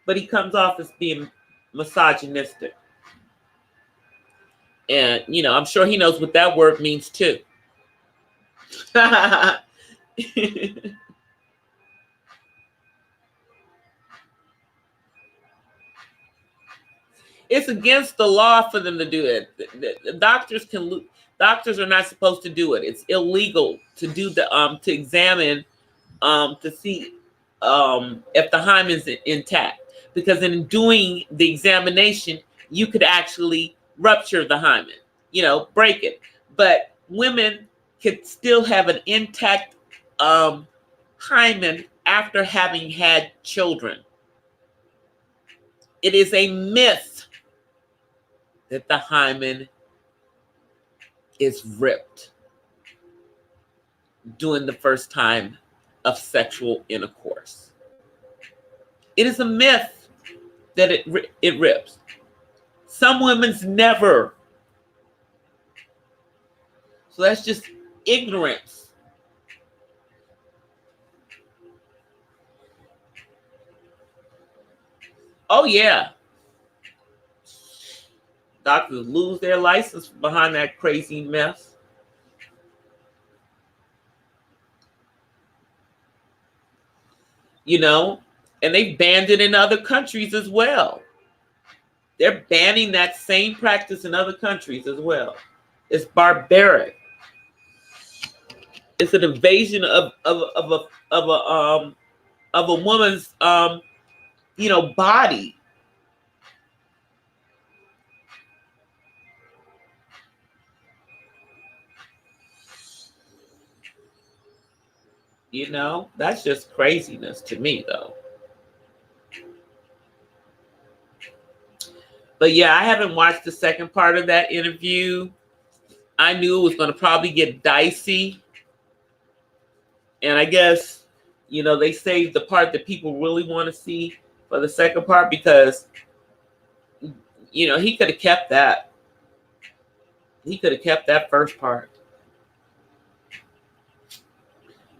but he comes off as being misogynistic. And, you know, I'm sure he knows what that word means, too. It's against the law for them to do it. The doctors are not supposed to do it. It's illegal to do to examine to see if the hymen is intact, because in doing the examination you could actually rupture the hymen, you know, break it. But women could still have an intact hymen after having had children. It is a myth that the hymen is ripped during the first time of sexual intercourse. It is a myth that it rips. Some women's never. So that's just ignorance. Oh yeah. Doctors lose their license behind that crazy mess. You know, And they've banned it in other countries as well. They're banning that same practice in other countries as well. It's barbaric. It's an invasion of a woman's body. That's just craziness to me, though. But yeah, I haven't watched the second part of that interview. I knew it was going to probably get dicey. And I guess, they saved the part that people really want to see for the second part because, he could have kept that. He could have kept that first part.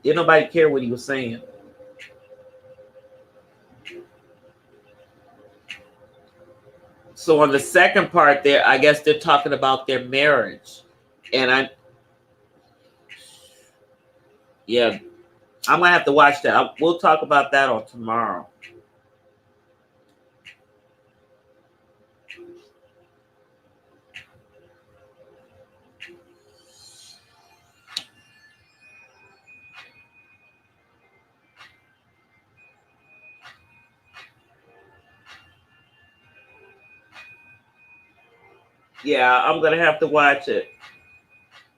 Didn't nobody care what he was saying. So on the second part there, I guess they're talking about their marriage. And I'm going to have to watch that. We'll talk about that on tomorrow. Yeah, I'm going to have to watch it.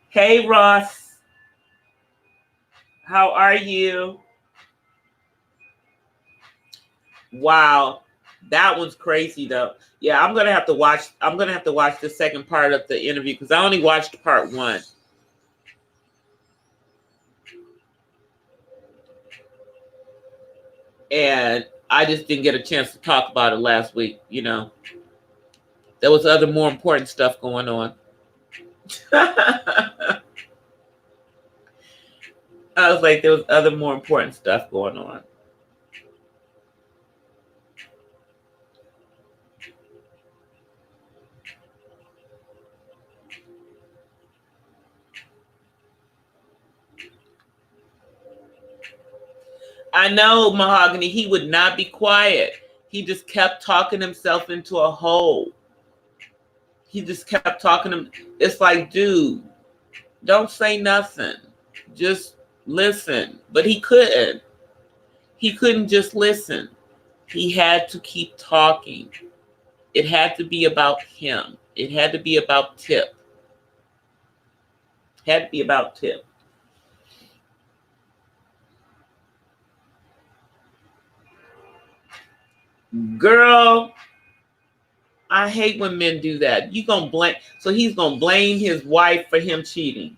Hey, Ross. How are you? Wow. That one's crazy, though. Yeah, I'm going to have to watch the second part of the interview because I only watched part one. And I just didn't get a chance to talk about it last week, There was other more important stuff going on. I was like, there was other more important stuff going on. I know, Mahogany, he would not be quiet. He just kept talking himself into a hole. He just kept talking. It's like, dude, don't say nothing. Just listen. But he couldn't. He couldn't just listen. He had to keep talking. It had to be about him. It had to be about Tip. It had to be about Tip. Girl, I hate when men do that. So he's gonna blame his wife for him cheating.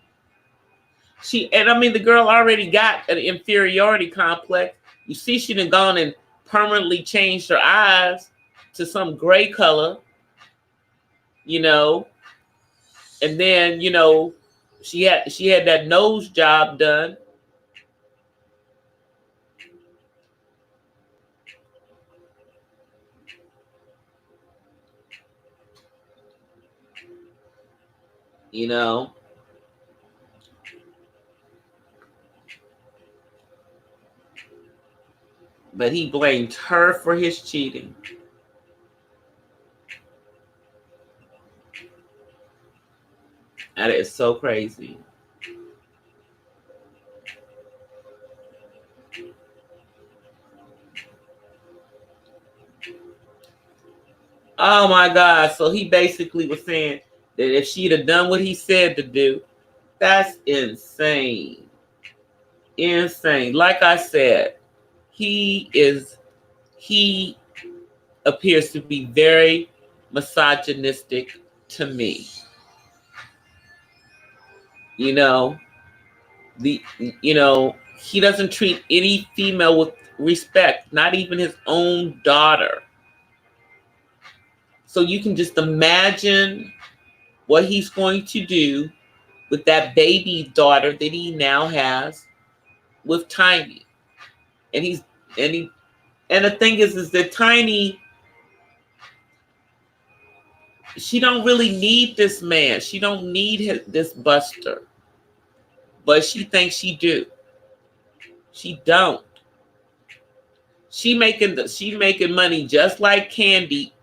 The girl already got an inferiority complex. You see, she done gone and permanently changed her eyes to some gray color, and then she had that nose job done. But he blamed her for his cheating. That is so crazy. Oh my God. So he basically was saying that if she'd have done what he said to do, that's insane. Insane. Like I said, he appears to be very misogynistic to me. He doesn't treat any female with respect, not even his own daughter. So you can just imagine what he's going to do with that baby daughter that he now has with Tiny. And the thing is that Tiny, she don't really need this man. She don't need this Buster. But she thinks she do. She don't. She making money just like Candy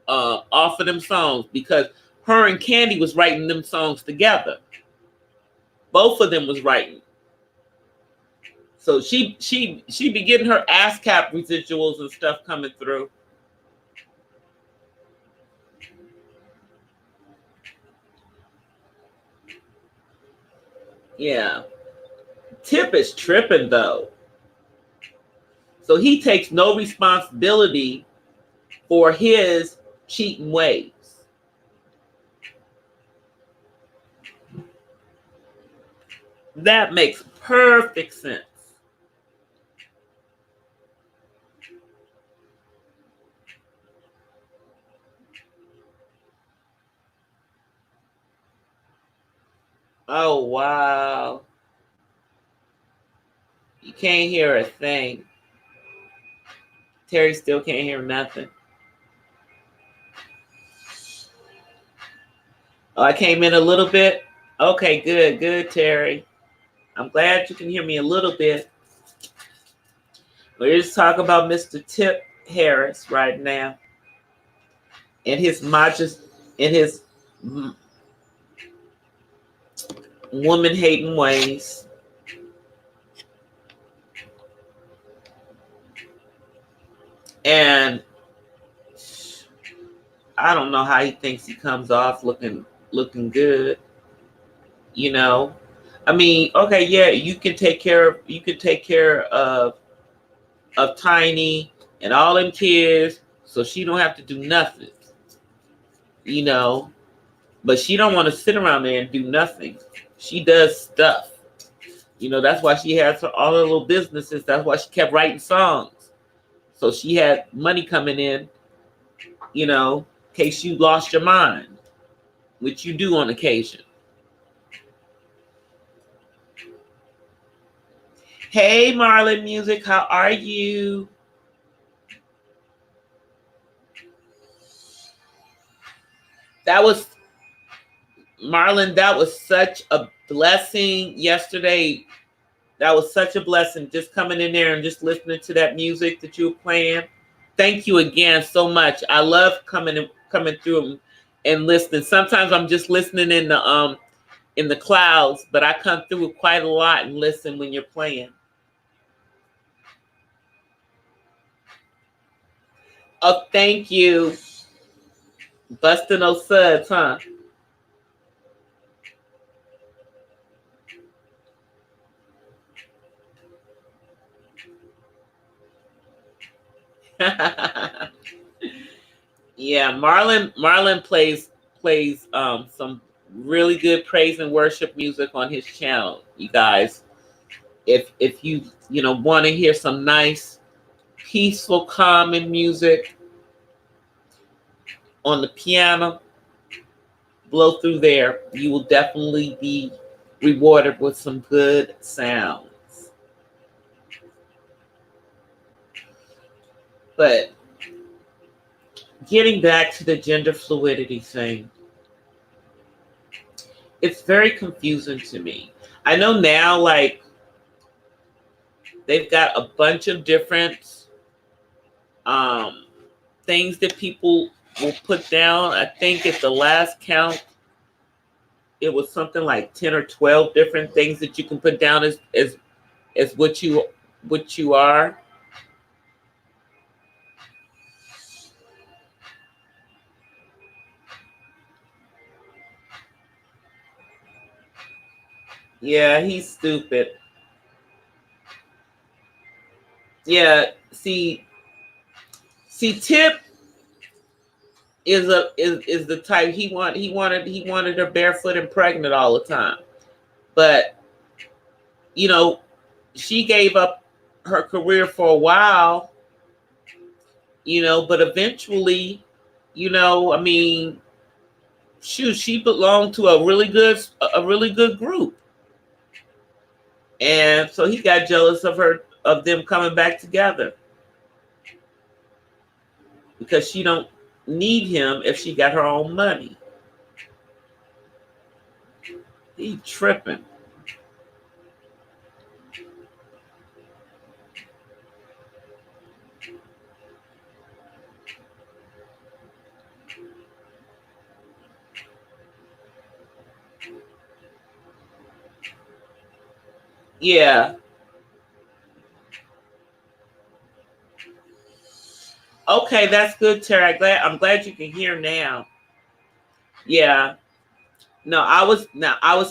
off of them songs, because her and Candy was writing them songs together. Both of them was writing. So she be getting her ASCAP residuals and stuff coming through. Yeah. Tip is tripping though. So he takes no responsibility for his cheating ways. That makes perfect sense. Oh, wow. You can't hear a thing. Terry still can't hear nothing. Oh, I came in a little bit. Okay, good, Terry. I'm glad you can hear me a little bit. We're just talking about Mr. Tip Harris right now, and his woman hating ways. And I don't know how he thinks he comes off looking good. You know, I mean, okay, yeah, you can take care of Tiny and all them kids, so she don't have to do nothing. You know, but she don't want to sit around there and do nothing. She does stuff. You know, that's why she has all her little businesses. That's why she kept writing songs. So she had money coming in, you know, in case you lost your mind, which you do on occasion. Hey, Marlon Music, how are you? That was, Marlon, that was such a blessing yesterday. That was such a blessing, just coming in there and just listening to that music that you were playing. Thank you again so much. I love coming through and listening. Sometimes I'm just listening in the clouds, but I come through quite a lot and listen when you're playing. Oh, thank you. Busting those suds, huh? Yeah, Marlon plays some really good praise and worship music on his channel. You guys, if you want to hear some nice, peaceful, calming music on the piano, blow through there. You will definitely be rewarded with some good sounds. But getting back to the gender fluidity thing, it's very confusing to me. I know now, like, they've got a bunch of different things that people will put down. I think at the last count, it was something like 10 or 12 different things that you can put down as what you are. Yeah, he's stupid. Yeah, see, Tip is the type he wanted her barefoot and pregnant all the time. But she gave up her career for a while, but eventually, I mean, shoot, she belonged to a really good group. And so he got jealous of them coming back together, because she don't need him if she got her own money. He tripping. Yeah. Okay, that's good, Terry. I'm glad you can hear now. Yeah. No, I was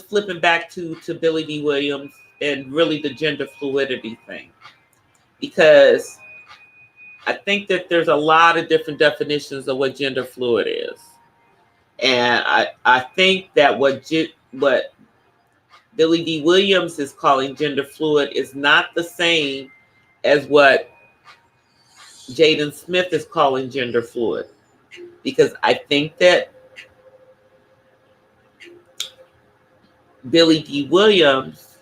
flipping back to Billy D. Williams and really the gender fluidity thing, because I think that there's a lot of different definitions of what gender fluid is. And I think that what Billy D. Williams is calling gender fluid is not the same as what Jaden Smith is calling gender fluid. Because I think that Billy D. Williams,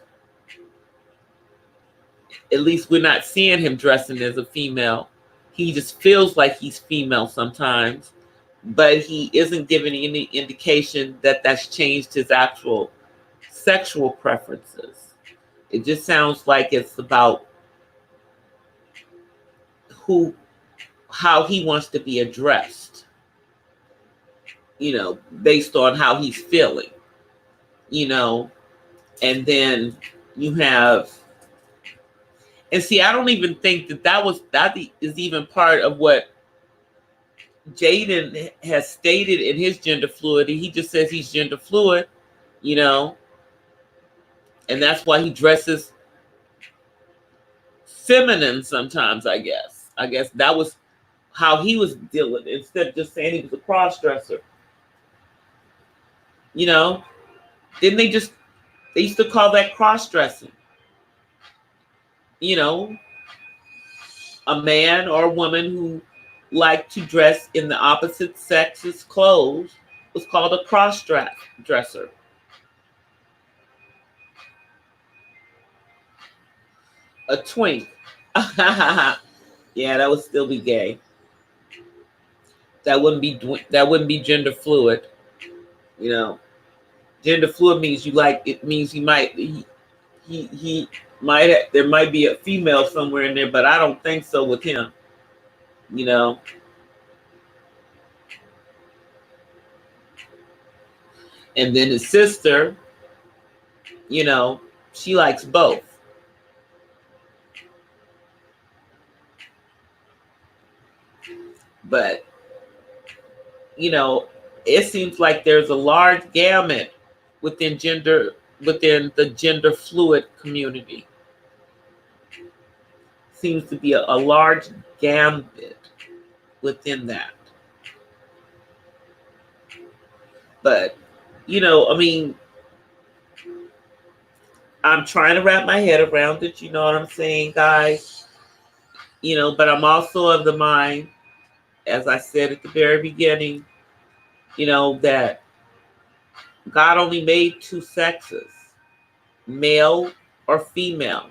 at least we're not seeing him dressing as a female. He just feels like he's female sometimes, but he isn't giving any indication that that's changed his actual sexual preferences. It just sounds like it's about how he wants to be addressed, based on how he's feeling, and then you have, and see, I don't even think that is even part of what Jaden has stated in his gender fluidity. He just says he's gender fluid, and that's why he dresses feminine sometimes, I guess. I guess that was how he was dealing, instead of just saying he was a cross dresser. Didn't they used to call that cross dressing? A man or a woman who liked to dress in the opposite sex's clothes was called a cross dresser. A twink. Yeah, that would still be gay. That wouldn't be gender fluid. Gender fluid means there might be a female somewhere in there, but I don't think so with him. And then his sister, she likes both. But it seems like there's a large gamut within the gender fluid community. Seems to be a large gambit within that. But I'm trying to wrap my head around it, you know what I'm saying, guys? But I'm also of the mind, as I said at the very beginning, that God only made two sexes, male or female,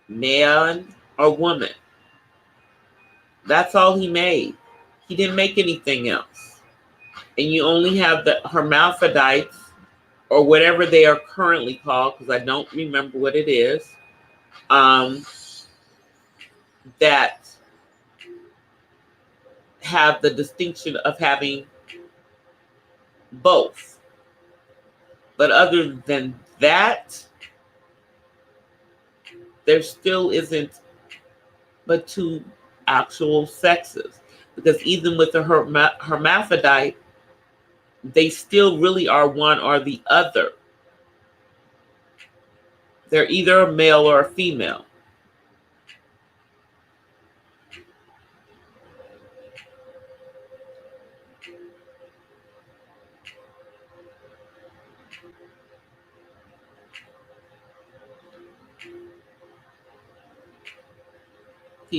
man or woman. That's all he made. He didn't make anything else. And you only have the hermaphrodites, or whatever they are currently called, because I don't remember what it is, that have the distinction of having both. But other than that, there still isn't but two actual sexes. Because even with the hermaphrodite, they still really are one or the other. They're either a male or a female.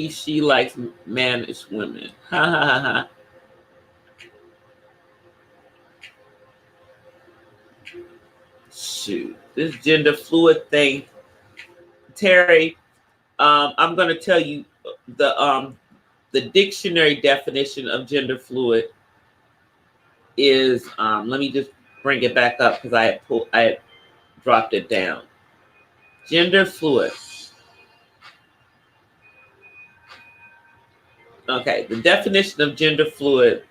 She likes mannish women. Ha ha ha ha. Shoot, this gender fluid thing, Terry. I'm going to tell you the dictionary definition of gender fluid is. Let me just bring it back up because I had dropped it down. Gender fluid. Okay, the definition of gender fluid,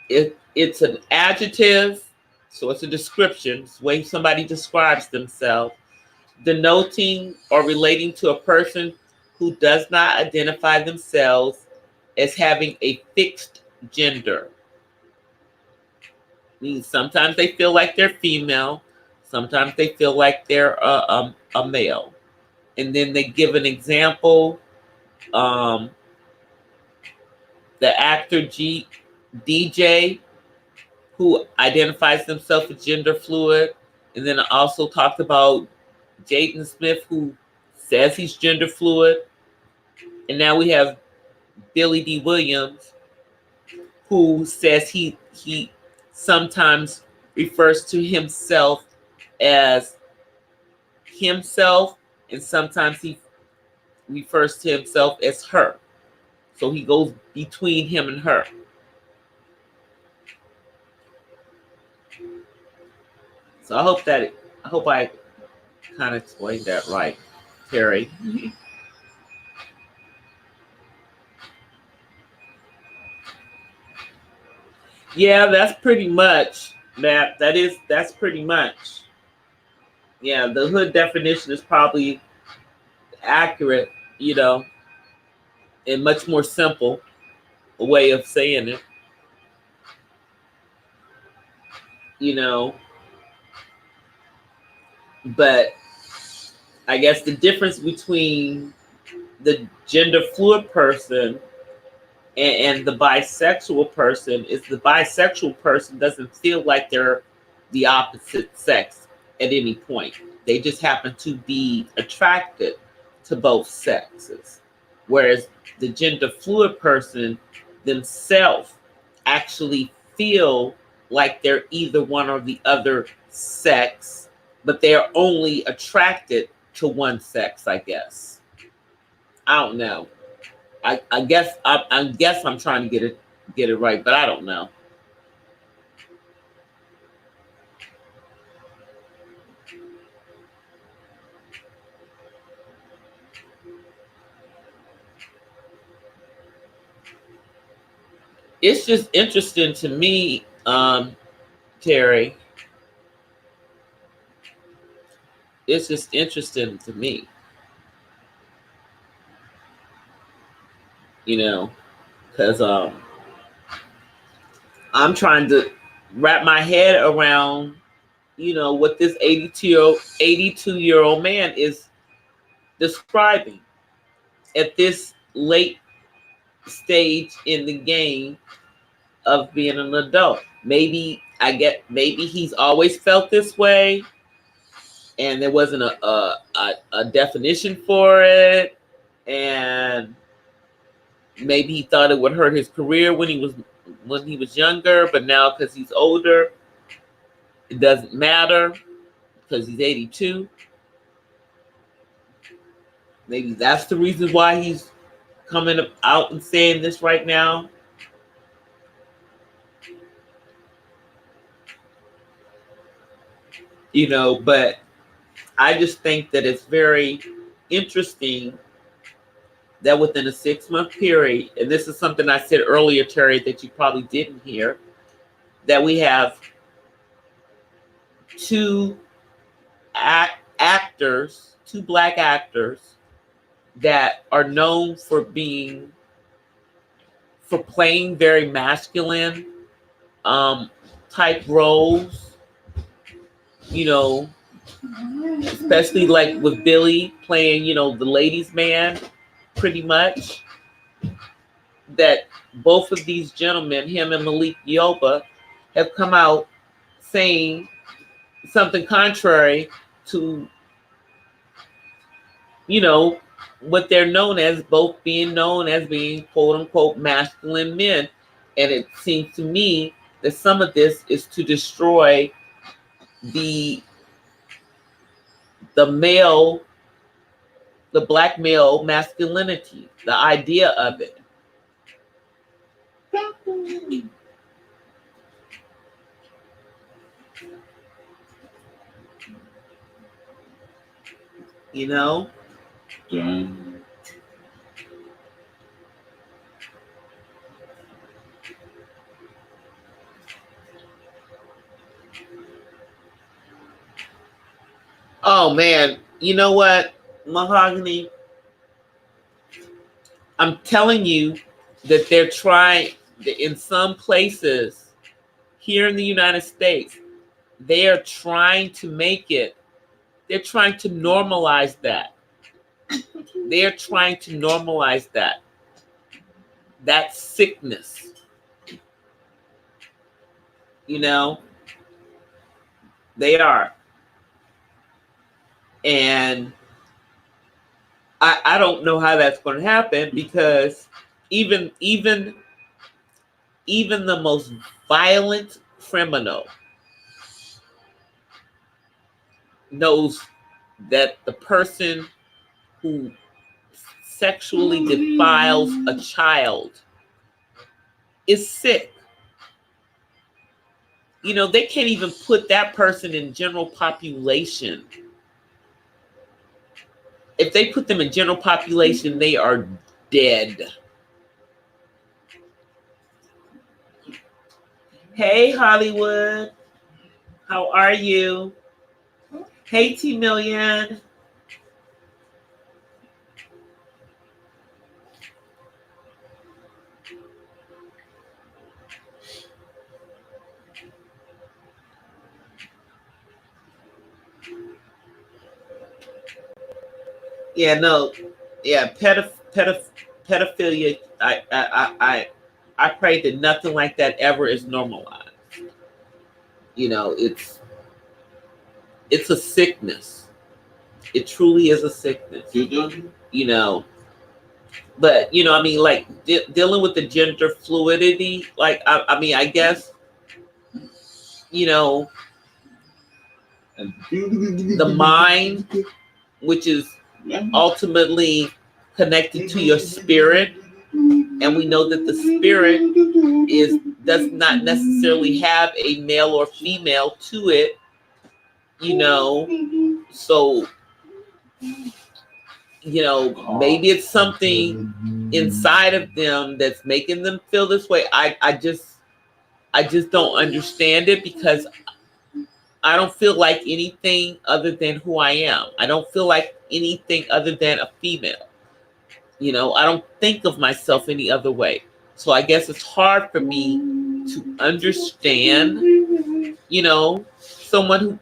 it's an adjective, so it's a description. It's the way somebody describes themselves denoting or relating to a person who does not identify themselves as having a fixed gender. Means sometimes they feel like they're female, sometimes they feel like they're a male. And then they give an example. Um, the actor DJ, who identifies himself as gender fluid. And then I also talked about Jaden Smith, who says he's gender fluid. And now we have Billy D. Williams, who says he sometimes refers to himself as himself, and sometimes he refers to himself as her. So he goes between him and her. So I hope I kind of explained that right, Terry. Yeah, that's pretty much that. That's pretty much. Yeah, the hood definition is probably accurate, and much more simple way of saying it, but I guess the difference between the gender fluid person and the bisexual person is the bisexual person doesn't feel like they're the opposite sex at any point. They just happen to be attracted to both sexes. Whereas the gender fluid person themselves actually feel like they're either one or the other sex, but they're only attracted to one sex, I guess. I don't know. I guess I'm trying to get it right, but I don't know. It's just interesting to me, Terry. It's just interesting to me, because I'm trying to wrap my head around, what this 82-year-old man is describing at this late stage in the game of being an adult. Maybe he's always felt this way, and there wasn't a definition for it, and maybe he thought it would hurt his career when he was younger, but now because he's older, it doesn't matter because he's 82. Maybe that's the reason why he's coming out and saying this right now. But I just think that it's very interesting that within a 6-month period, and this is something I said earlier, Terry, that you probably didn't hear, that we have two black actors that are known for playing very masculine type roles, especially like with Billy playing, the ladies' man, pretty much. That both of these gentlemen, him and Malik Yoba, have come out saying something contrary to, what they're known as, both being known as being quote unquote masculine men. And it seems to me that some of this is to destroy the male, the black male masculinity, the idea of it. Yeah. Oh man, You know what, Mahogany? I'm telling you that they're trying, in some places here in the United States, they are trying to make it, they're trying to normalize that. They're trying to normalize that sickness. You know, they are. And I don't know how that's going to happen, because even the most violent criminal knows that the person who sexually defiles a child is sick. You know, they can't even put that person in general population. If they put them in general population, they are dead. Hey, Hollywood. How are you? Hey, T Million. Yeah, no, yeah, pedophilia. I pray that nothing like that ever is normalized. You know, it's a sickness. It truly is a sickness. You know, but you know, I mean, like dealing with the gender fluidity. Like, I mean, I guess, you know, the mind, which is ultimately connected to your spirit, and we know that the spirit does not necessarily have a male or female to it, you know. So, you know, maybe it's something inside of them that's making them feel this way. I just don't understand it, because I don't feel like anything other than who I am. I don't feel like anything other than a female. You know, I don't think of myself any other way. So I guess it's hard for me to understand, you know, someone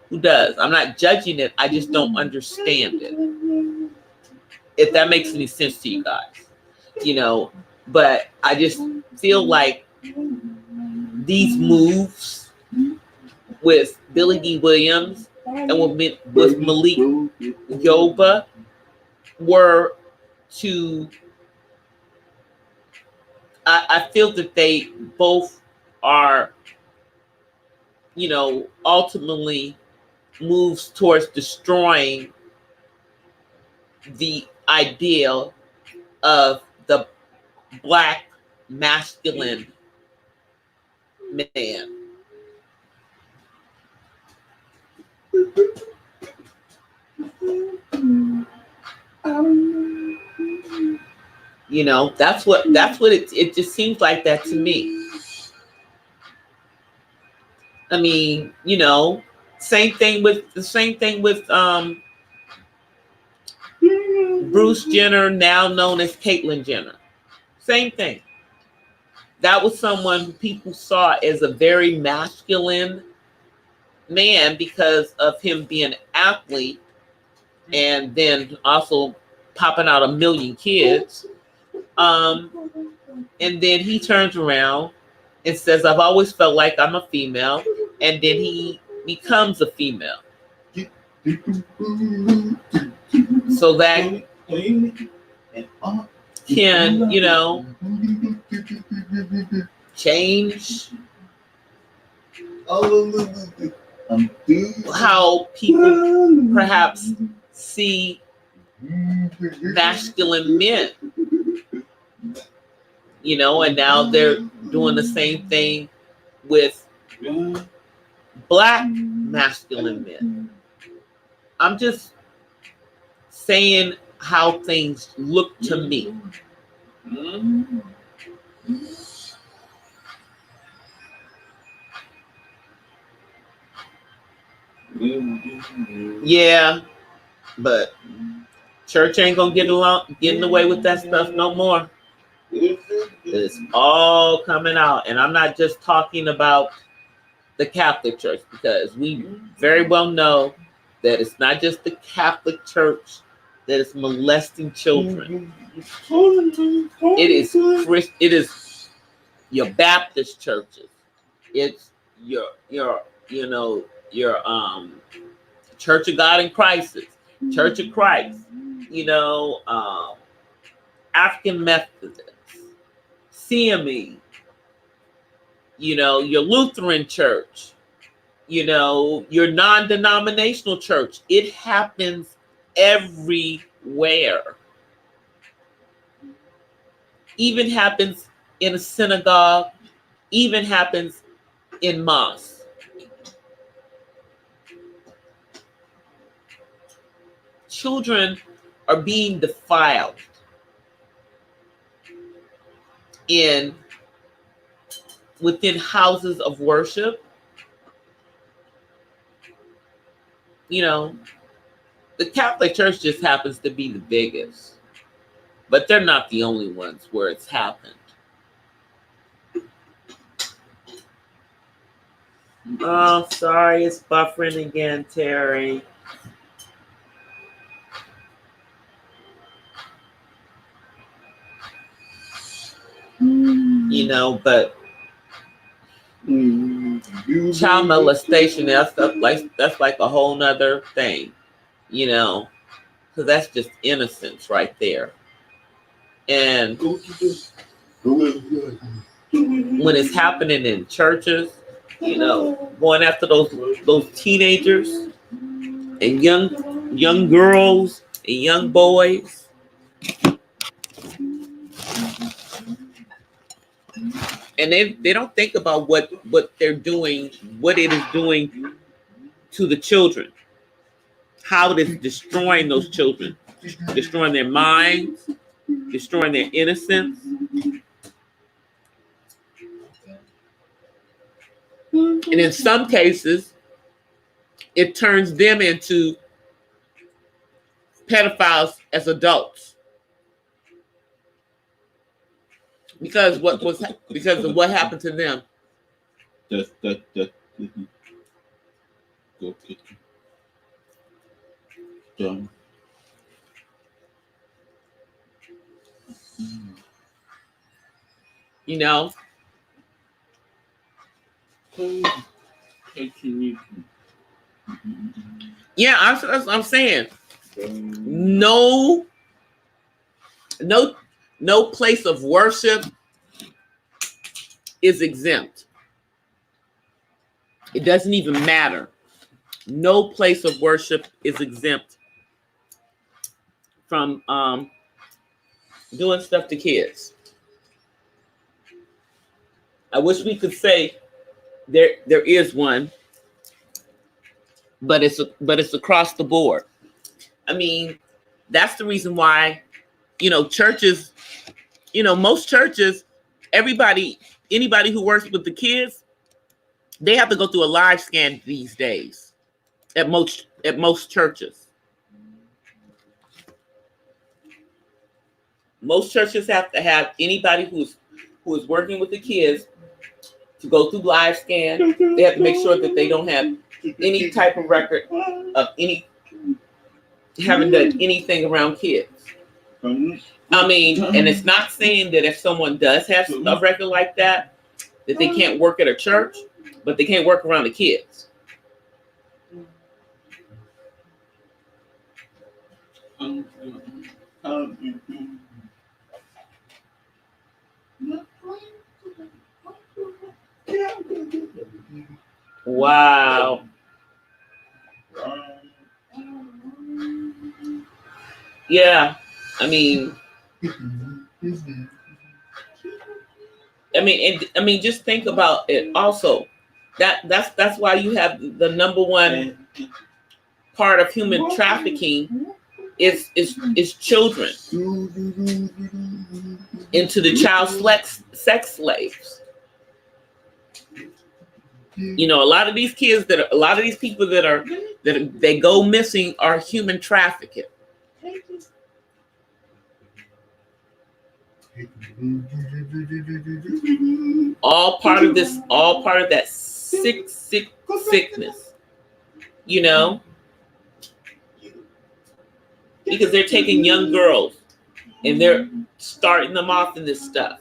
who does. I'm not judging it. I just don't understand it. If that makes any sense to you guys. You know, but I just feel like these moves with Billy D. Williams and with Malik Yoba were to, I feel that they both are, you know, ultimately moves towards destroying the ideal of the black masculine man. You know, that's what it just seems like that to me. I mean, you know, same thing with Bruce Jenner, now known as Caitlyn Jenner. Same thing. That was someone who people saw as a very masculine man because of him being an athlete, and then also popping out a million kids. And then he turns around and says, I've always felt like I'm a female. And then he becomes a female. So that can, you know, change how people perhaps see masculine men. You know, and now they're doing the same thing with black masculine men. I'm just saying how things look to me. Yeah, but church ain't gonna getting away with that stuff no more. It's all coming out, and I'm not just talking about the Catholic Church, because we very well know that it's not just the Catholic Church that is molesting children. It is your Baptist churches. It's your Church of God in Crisis, Church of Christ, African Methodists, CME, your Lutheran church, your non-denominational church. It happens everywhere. Even happens in a synagogue, even happens in mosques. Children are being defiled within houses of worship. The Catholic Church just happens to be the biggest, but they're not the only ones where it's happened. Oh, sorry, it's buffering again, Terry. But child molestation, that's like a whole nother thing, because that's just innocence right there. And when it's happening in churches, going after those teenagers and young girls and young boys. And they don't think about what they're doing, what it is doing to the children, how it is destroying those children, destroying their minds, destroying their innocence. And in some cases, it turns them into pedophiles as adults. Because of what happened to them. Yeah, I'm saying no place of worship is exempt. It doesn't even matter. No place of worship is exempt from doing stuff to kids. I wish we could say there is one, but it's across the board. I mean, that's the reason why, churches, most churches, anybody who works with the kids, they have to go through a live scan these days at most churches. Most churches have to have anybody who is working with the kids to go through live scan. They have to make sure that they don't have any type of record of having done anything around kids. I mean, and it's not saying that if someone does have a record like that they can't work at a church, but they can't work around the kids. Wow. Yeah, I mean, just think about it. Also, that's why you have the number one part of human trafficking is children into the child sex slaves. You know, a lot of these kids a lot of these people that they go missing are human trafficking. All part of that sickness, you know, because they're taking young girls and they're starting them off in this stuff.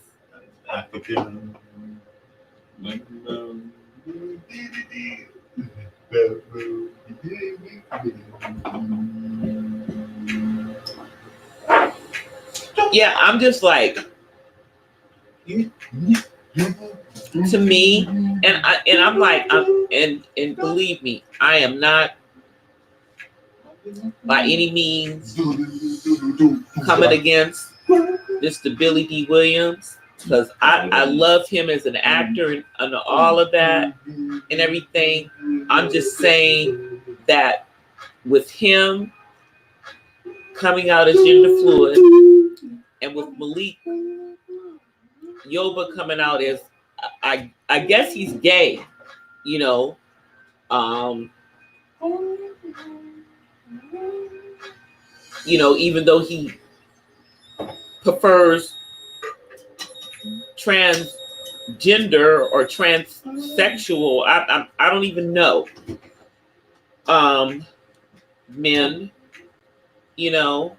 Yeah, I'm just like, to me, I'm like, and believe me, I am not by any means coming against Mr. Billy D. Williams, because I love him as an actor and all of that and everything. I'm just saying that with him coming out as gender fluid and with Malik Yoba coming out as, I guess he's gay, you know, you know, even though he prefers transgender or transsexual, I don't even know, men, you know,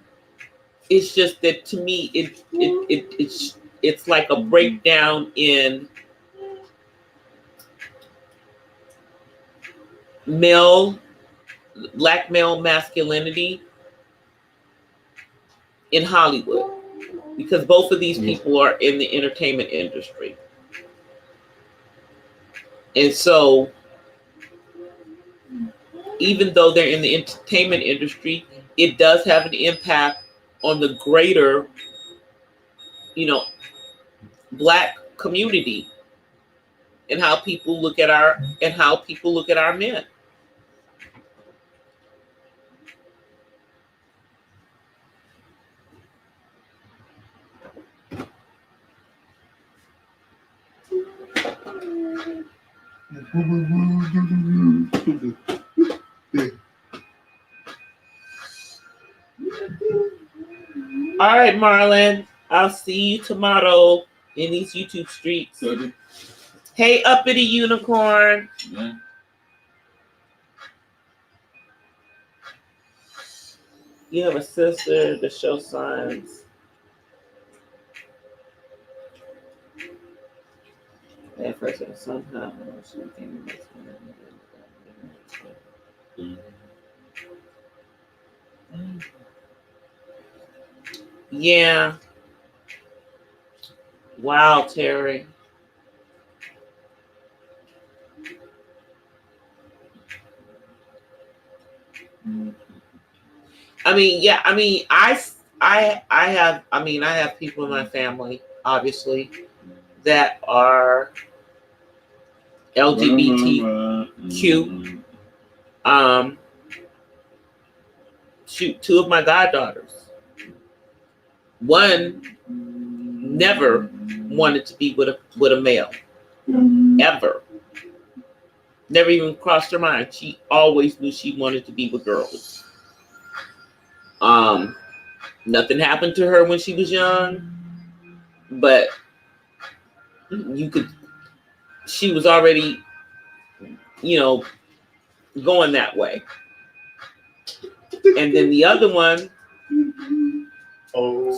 it's just that to me it's like a breakdown in black male masculinity in Hollywood, because both of these people are in the entertainment industry. And so even though they're in the entertainment industry, it does have an impact on the greater, you know, black community and how people look at our men. All right, Marlon. I'll see you tomorrow in these YouTube streets. Hey, uppity unicorn. Yeah. You have a sister that shows signs. That person somehow. Yeah. Wow, Terry. I mean, yeah, I mean, I have people in my family, obviously, that are LGBTQ. Two of my goddaughters. One never wanted to be with a male, ever. Never even crossed her mind. She always knew she wanted to be with girls. Nothing happened to her when she was young, but she was already, you know, going that way. And then the other one,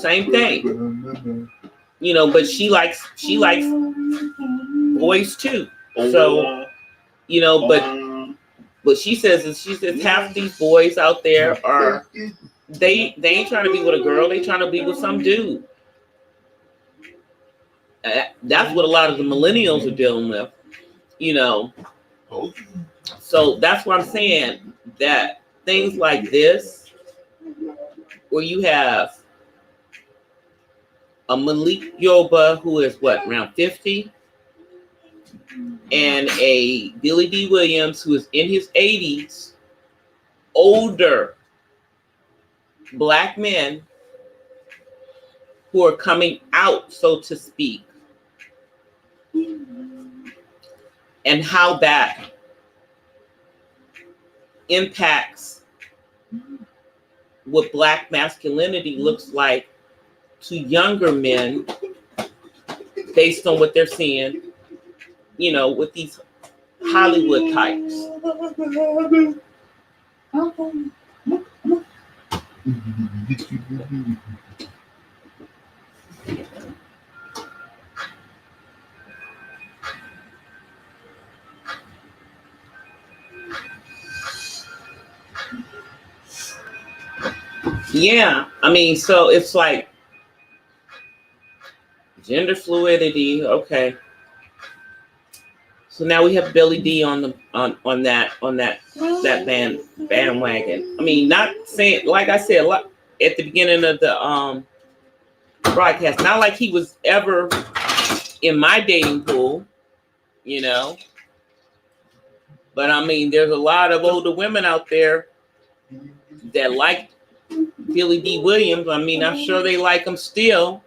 same thing. You know, but she likes boys too. So, you know, but she says half these boys out there are they ain't trying to be with a girl, they trying to be with some dude. That's what a lot of the millennials are dealing with, you know. So that's what I'm saying, that things like this, where you have a Malik Yoba who is around 50, and a Billy D. Williams who is in his 80s, older black men who are coming out, so to speak. and how that impacts what Black masculinity looks like to younger men based on what they're seeing, you know, with these Hollywood types. Yeah, I mean, so it's like gender fluidity. Okay, so now we have Billy D on the on that bandwagon. I mean, not saying, like I said at the beginning of the broadcast, not like he was ever in my dating pool, you know. But I mean, there's a lot of older women out there that like Billy D. Williams. I mean, I'm sure they like him still.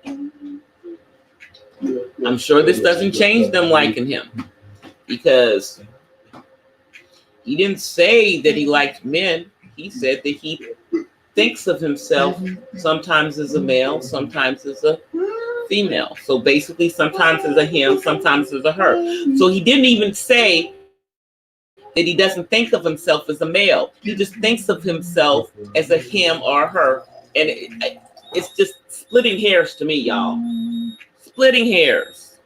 I'm sure this doesn't change them liking him, because he didn't say that he liked men. He said that he thinks of himself sometimes as a male, sometimes as a female. So basically, sometimes as a him, sometimes as a her. So he didn't even say that he doesn't think of himself as a male. He just thinks of himself as a him or a her. And it's just splitting hairs to me, y'all. Splitting hairs.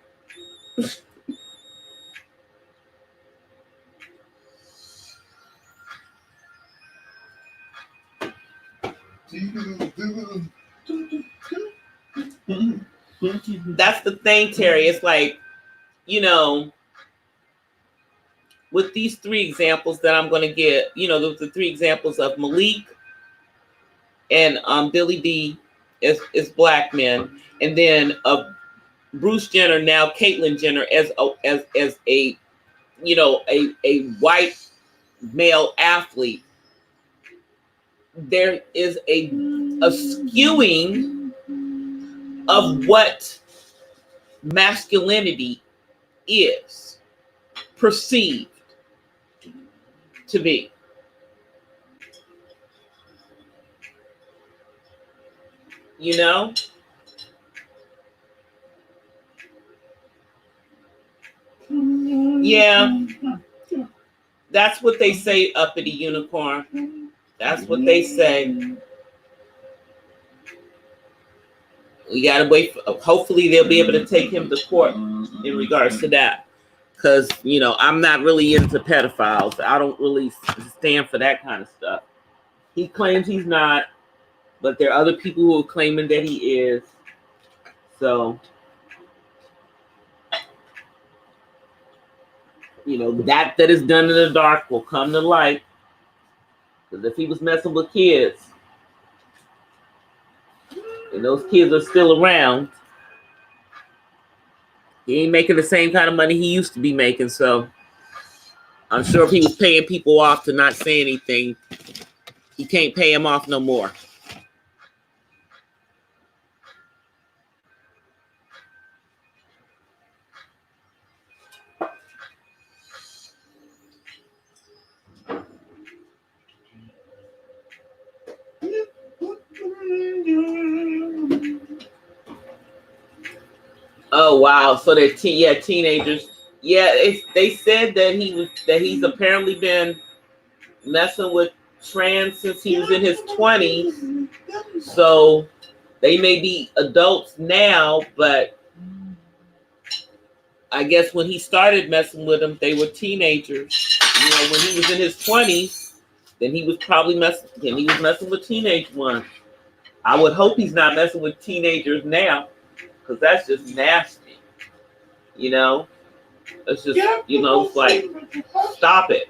That's the thing, Terry. It's like, you know, with these three examples that I'm going to get, you know, the three examples of Malik and Billy D is Black men, and then Bruce Jenner, now Caitlyn Jenner, as a you know, a white male athlete. There is a skewing of what masculinity is perceived to be. You know? Yeah. That's what they say, uppity unicorn. That's what they say. We gotta wait for, hopefully they'll be able to take him to court in regards to that. Because, you know, I'm not really into pedophiles. I don't really stand for that kind of stuff. He claims he's not, but there are other people who are claiming that he is. So, you know, that is done in the dark will come to light. Because if he was messing with kids, and those kids are still around, he ain't making the same kind of money he used to be making. So I'm sure if he was paying people off to not say anything, he can't pay him off no more. Oh wow! So they're teenagers. Yeah, they said that he's apparently been messing with trans since he was in his 20s. So they may be adults now, but I guess when he started messing with them, they were teenagers. You know, when he was in his 20s, then he was probably messing with teenage ones. I would hope he's not messing with teenagers now, because that's just nasty. You know? It's just, you know, it's like, stop it.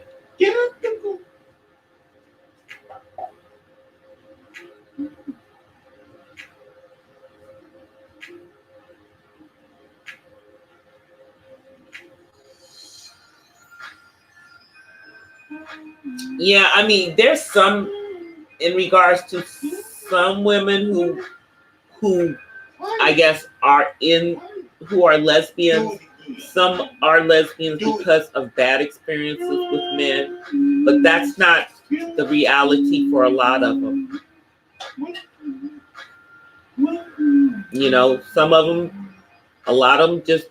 Yeah, I mean, there's some, in regards to some women who I guess who are lesbians, Some are lesbians because of bad experiences with men, but that's not the reality for a lot of them. You know, some of them, a lot of them just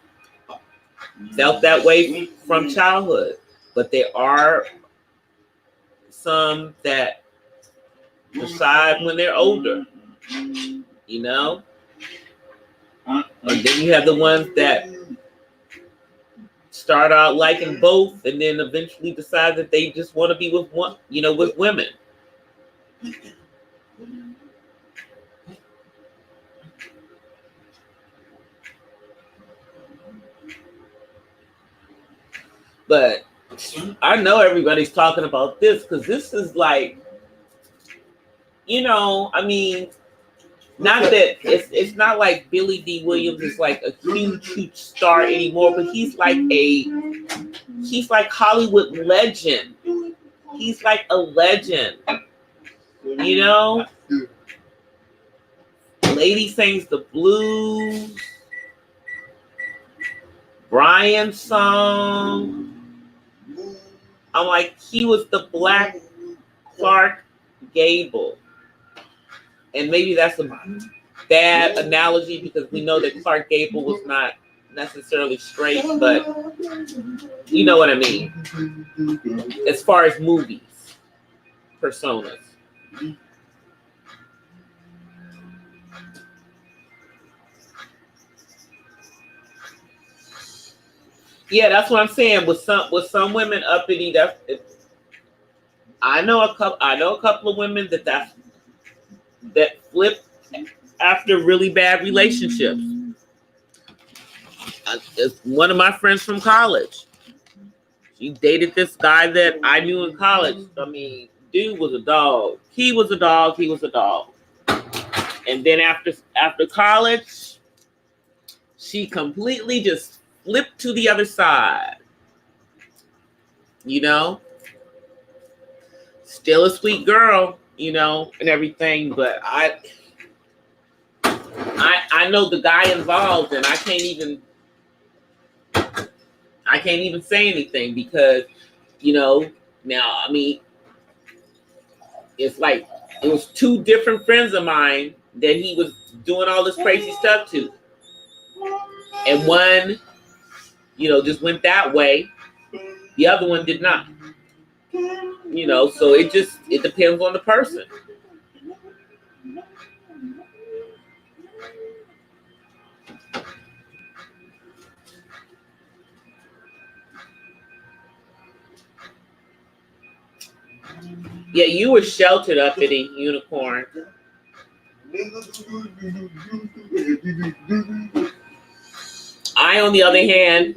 felt that way from childhood, but there are some that decide when they're older, you know? And then you have the ones that start out liking both and then eventually decide that they just want to be with one, you know, with women. But I know everybody's talking about this because this is like, you know, I mean, not that it's not like Billy D. Williams is like a huge star anymore, but he's like Hollywood legend. He's like a legend, you know. Lady Sings the Blues, Brian's song. I'm like, he was the Black Clark Gable. And maybe that's a bad analogy because we know that Clark Gable was not necessarily straight, but you know what I mean. As far as movies, personas. Yeah, that's what I'm saying. With some women uppity, I know a couple of women that flip after really bad relationships. It's one of my friends from college. She dated this guy that I knew in college. I mean, dude was a dog. He was a dog. And then after college, she completely just flipped to the other side. You know? Still a sweet girl, you know, and everything, but I know the guy involved, and I can't even say anything because, you know, now, I mean, it's like it was two different friends of mine that he was doing all this crazy stuff to. And one, you know, just went that way. The other one did not. You know, so it depends on the person. Yeah, you were sheltered up in a unicorn. I, on the other hand,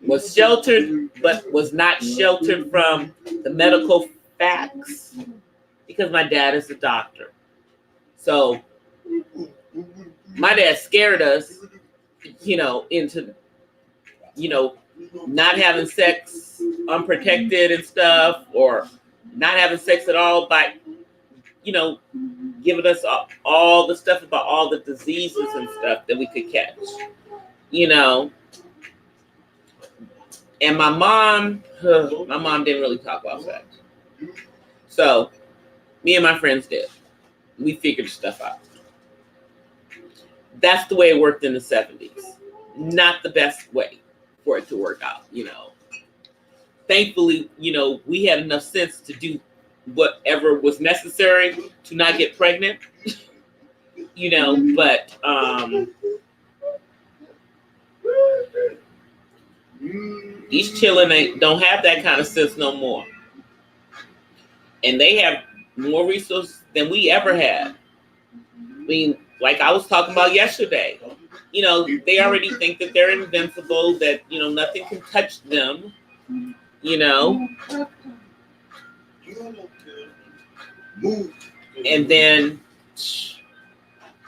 was sheltered, but was not sheltered from the medical facts because my dad is a doctor. So my dad scared us, you know, into, you know, not having sex unprotected and stuff, or not having sex at all by, you know, giving us all the stuff about all the diseases and stuff that we could catch, you know. And my mom didn't really talk about sex. So me and my friends did. We figured stuff out. That's the way it worked in the 70s. Not the best way for it to work out, you know. Thankfully, you know, we had enough sense to do whatever was necessary to not get pregnant, you know, but these children don't have that kind of sense no more. And they have more resources than we ever had. I mean, like I was talking about yesterday, you know, they already think that they're invincible, that, you know, nothing can touch them, you know. And then,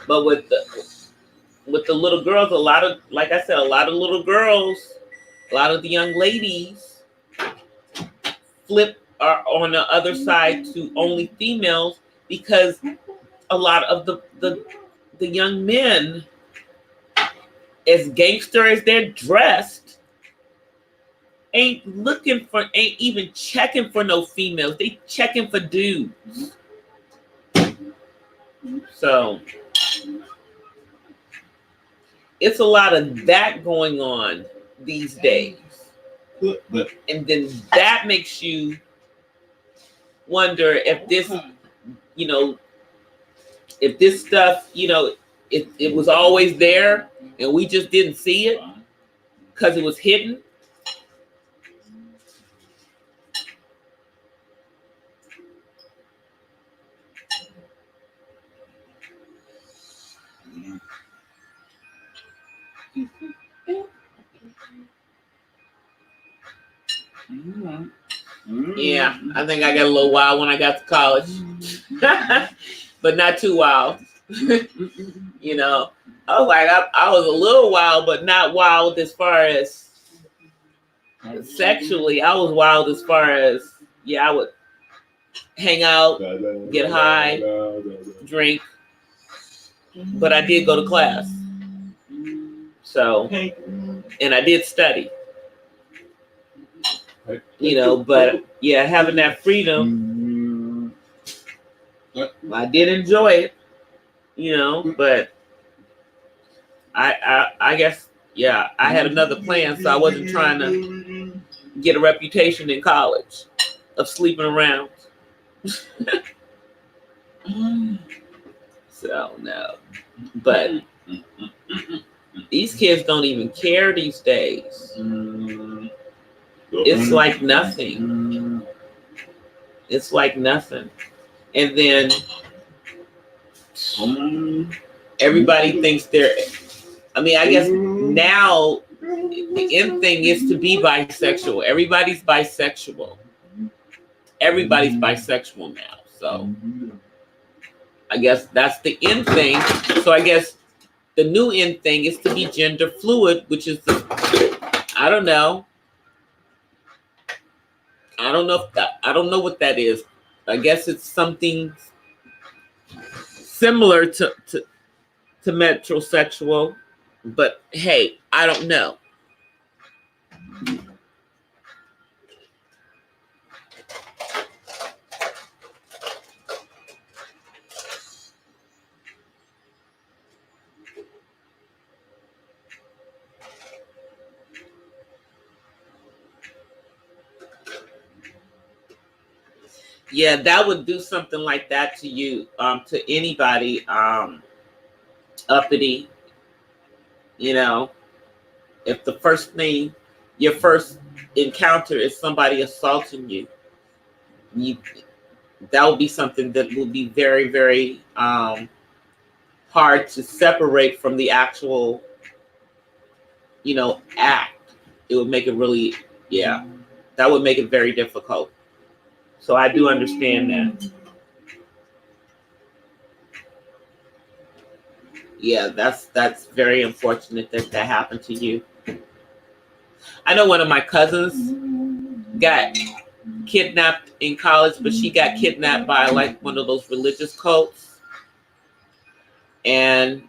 but with the little girls, a lot of little girls, a lot of the young ladies flip are on the other side to only females because a lot of the young men as gangster as they're dressed, ain't even checking for no females. They checking for dudes. So it's a lot of that going on these days. And then that makes you wonder if this, if this stuff, it was always there and we just didn't see it because it was hidden. Yeah, I think I got a little wild when I got to college, but not too wild. I was like, I was a little wild, but not wild as far as sexually. I was wild as far as, I would hang out, get high, drink, but I did go to class. So, and I did study. But having that freedom, I did enjoy it, but I guess, I had another plan, so I wasn't trying to get a reputation in college of sleeping around. So, no. But these kids don't even care these days. It's like nothing. It's like nothing. And then everybody thinks I guess now the end thing is to be bisexual. Everybody's bisexual. Everybody's bisexual now. So I guess that's the end thing. So I guess the new end thing is to be gender fluid, which is I don't know. I don't know what that is. I guess it's something similar to metrosexual, but hey, I don't know. Yeah, that would do something like that to you, to anybody, uppity. If the first thing, your first encounter is somebody assaulting you, that will be something that will be very, very hard to separate from the actual, act. It would make it really, that would make it very difficult. So I do understand that. Yeah, that's very unfortunate that happened to you. I know one of my cousins got kidnapped in college, but she got kidnapped by like one of those religious cults. And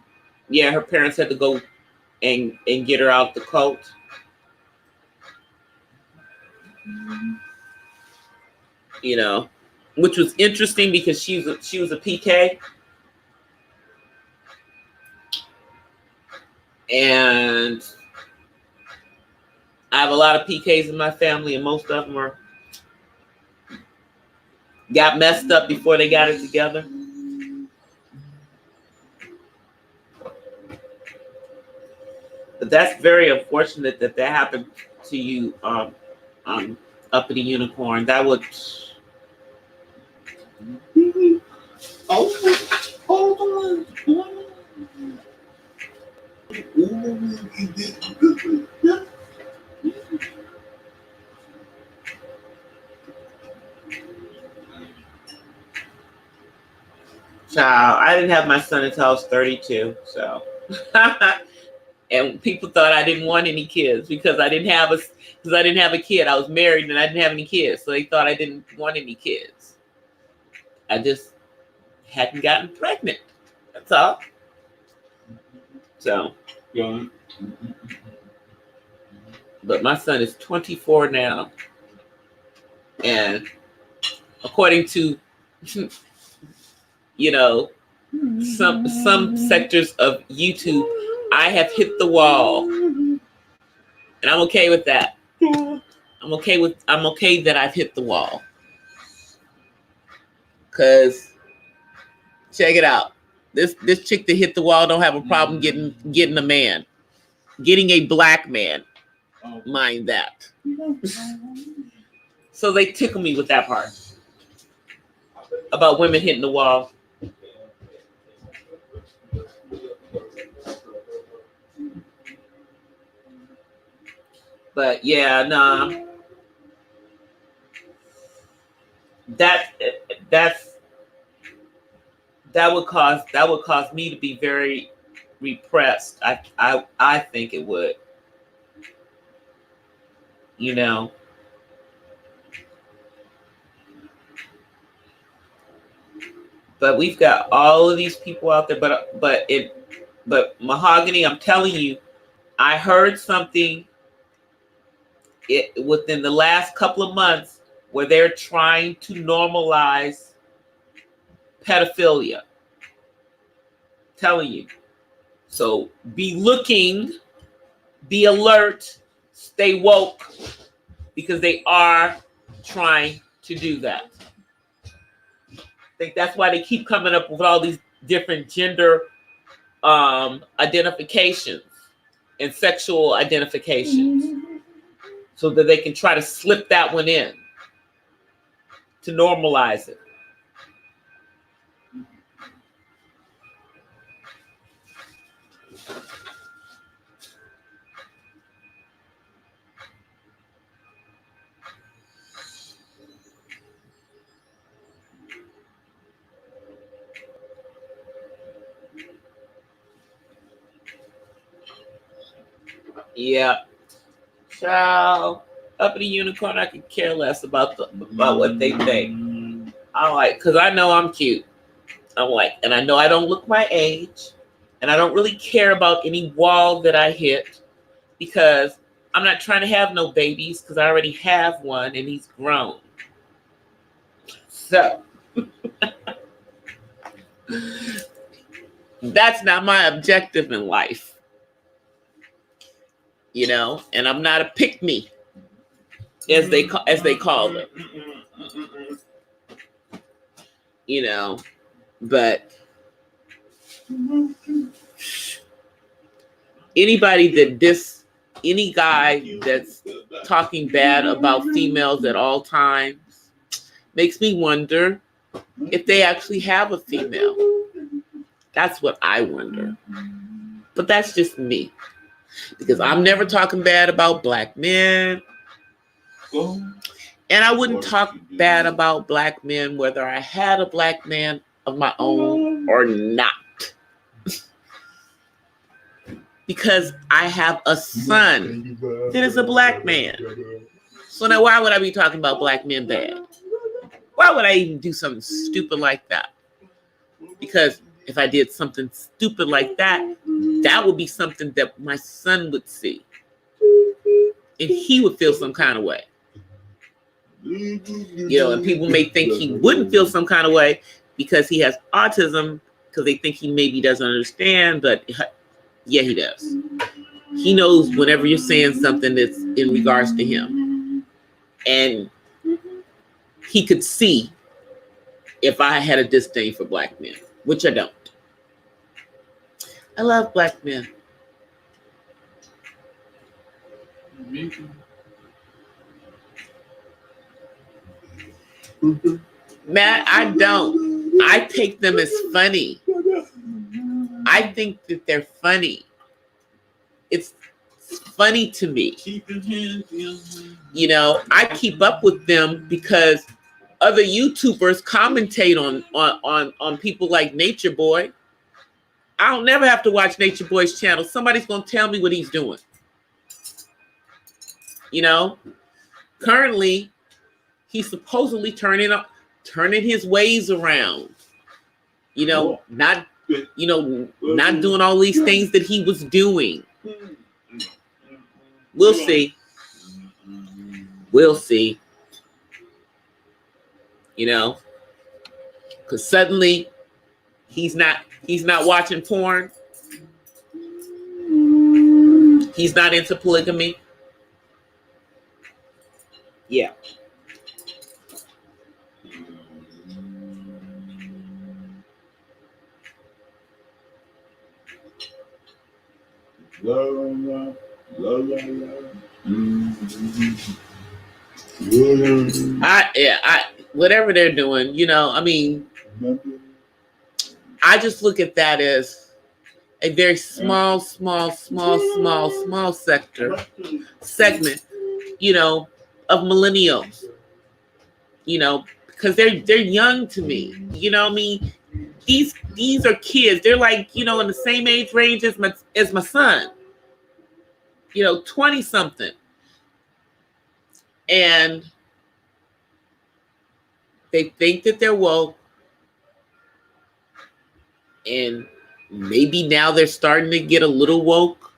her parents had to go and get her out the cult. Which was interesting because she was a PK. And I have a lot of PKs in my family, and most of them got messed up before they got it together. But that's very unfortunate that happened to you, uppity unicorn. That would. Hold on. Child, I didn't have my son until I was 32, so. And people thought I didn't want any kids because I didn't have a kid. I was married and I didn't have any kids, so they thought I didn't want any kids. I just hadn't gotten pregnant. That's all. So, But my son is 24 now. And according to, you know, some sectors of YouTube, I have hit the wall. And I'm okay with that. I'm okay that I've hit the wall. Cause check it out. This chick that hit the wall don't have a problem getting a man. Getting a black man. Mind that. So they tickle me with that part. About women hitting the wall. But yeah, nah. That would cause me to be very repressed. I think it would. You know. But we've got all of these people out there. But Mahogany, I'm telling you, I heard something within the last couple of months where they're trying to normalize pedophilia. Telling you. So be looking, be alert, stay woke, because they are trying to do that. I think that's why they keep coming up with all these different gender identifications and sexual identifications, so that they can try to slip that one in to normalize it. Yeah. Child, uppity unicorn, I could care less about what they think. I'm like, because I know I'm cute. I'm like, and I know I don't look my age, and I don't really care about any wall that I hit, because I'm not trying to have no babies, because I already have one and he's grown. So that's not my objective in life. You know, and I'm not a pick-me, as they call them. You know, but any guy that's talking bad about females at all times makes me wonder if they actually have a female. That's what I wonder. But that's just me. Because I'm never talking bad about black men. And I wouldn't talk bad about black men whether I had a black man of my own or not. Because I have a son that is a black man. So now why would I be talking about black men bad? Why would I even do something stupid like that? Because if I did something stupid like that, that would be something that my son would see. And he would feel some kind of way. You know, and people may think he wouldn't feel some kind of way because he has autism, because they think he maybe doesn't understand, but yeah, he does. He knows whenever you're saying something that's in regards to him. And he could see if I had a disdain for black men, which I don't. I love black men. Matt, I don't. I take them as funny. I think that they're funny. It's funny to me. You know, I keep up with them because other YouTubers commentate on people like Nature Boy. I don't never have to watch Nature Boy's channel. Somebody's going to tell me what he's doing. You know, currently, he's supposedly turning his ways around. You know, not you know, not doing all these things that he was doing. We'll see. We'll see. You know, because suddenly he's not watching porn. He's not into polygamy. Yeah. La, la, la, la, la. Whatever they're doing, you know, I mean, I just look at that as a very small segment, you know, of millennials, you know, because they're young to me, you know what I mean? These are kids. They're like, you know, in the same age range as my son, you know, 20 something. And they think that they're woke. And maybe now they're starting to get a little woke.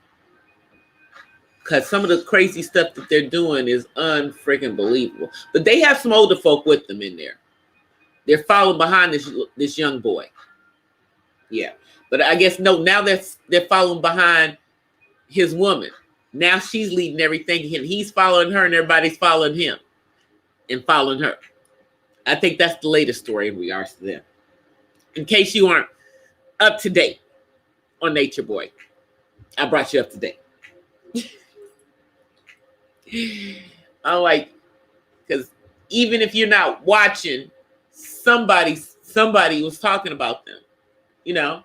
Because some of the crazy stuff that they're doing is unfreaking believable. But they have some older folk with them in there. They're following behind this young boy. Yeah. But I guess, no, now they're following behind his woman. Now she's leading everything. And he's following her and everybody's following him and following her. I think that's the latest story in regards to them. In case you aren't up to date on Nature Boy, I brought you up to date. I'm like, because even if you're not watching, somebody was talking about them. You know,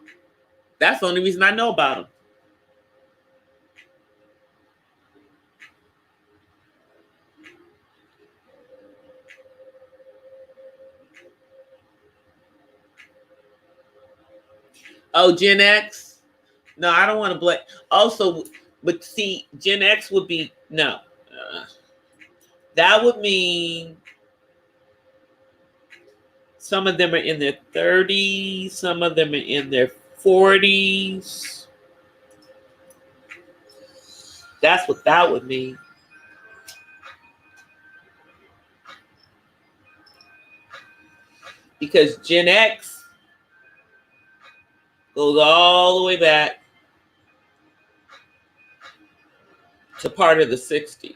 that's the only reason I know about them. Oh, Gen X? No, I don't want to blame. Also, but see, Gen X would be, no. That would mean some of them are in their 30s, some of them are in their 40s. That's what that would mean. Because Gen X goes all the way back to part of the 60s.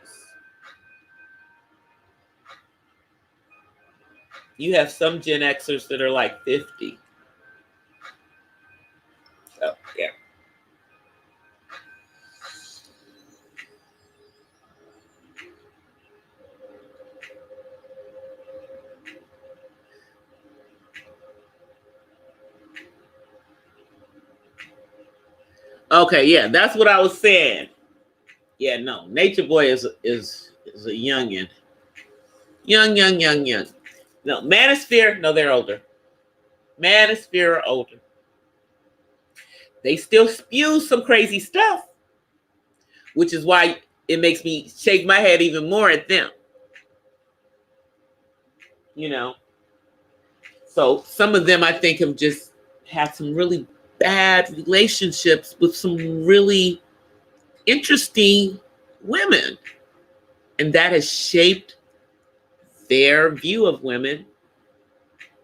You have some Gen Xers that are like 50. So, yeah. Okay, yeah, that's what I was saying. Yeah, no, Nature Boy is a youngin. Young. No, Manosphere, no, they're older. Manosphere are older. They still spew some crazy stuff, which is why it makes me shake my head even more at them. You know? So some of them, I think, have just had some really bad relationships with some really interesting women. And that has shaped their view of women,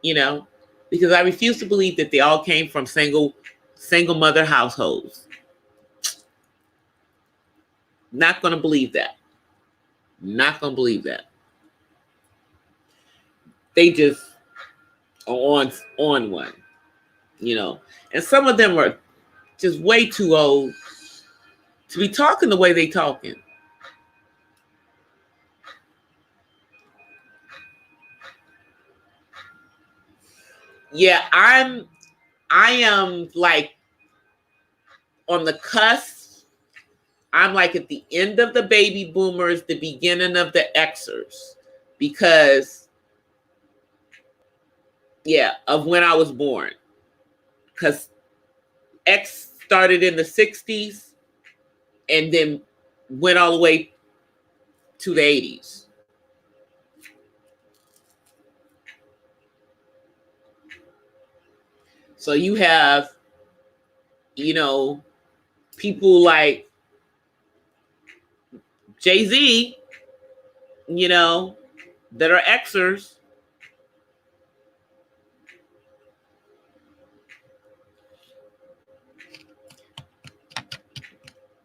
you know, because I refuse to believe that they all came from single mother households. Not going to believe that. Not going to believe that. They just are on one, you know. And some of them are just way too old to be talking the way they talking. Yeah, I am like on the cusp. I'm like at the end of the baby boomers, the beginning of the Xers, because of when I was born. Because X started in the 60s and then went all the way to the 80s. So you have You know, people like Jay-Z, you know, that are Xers.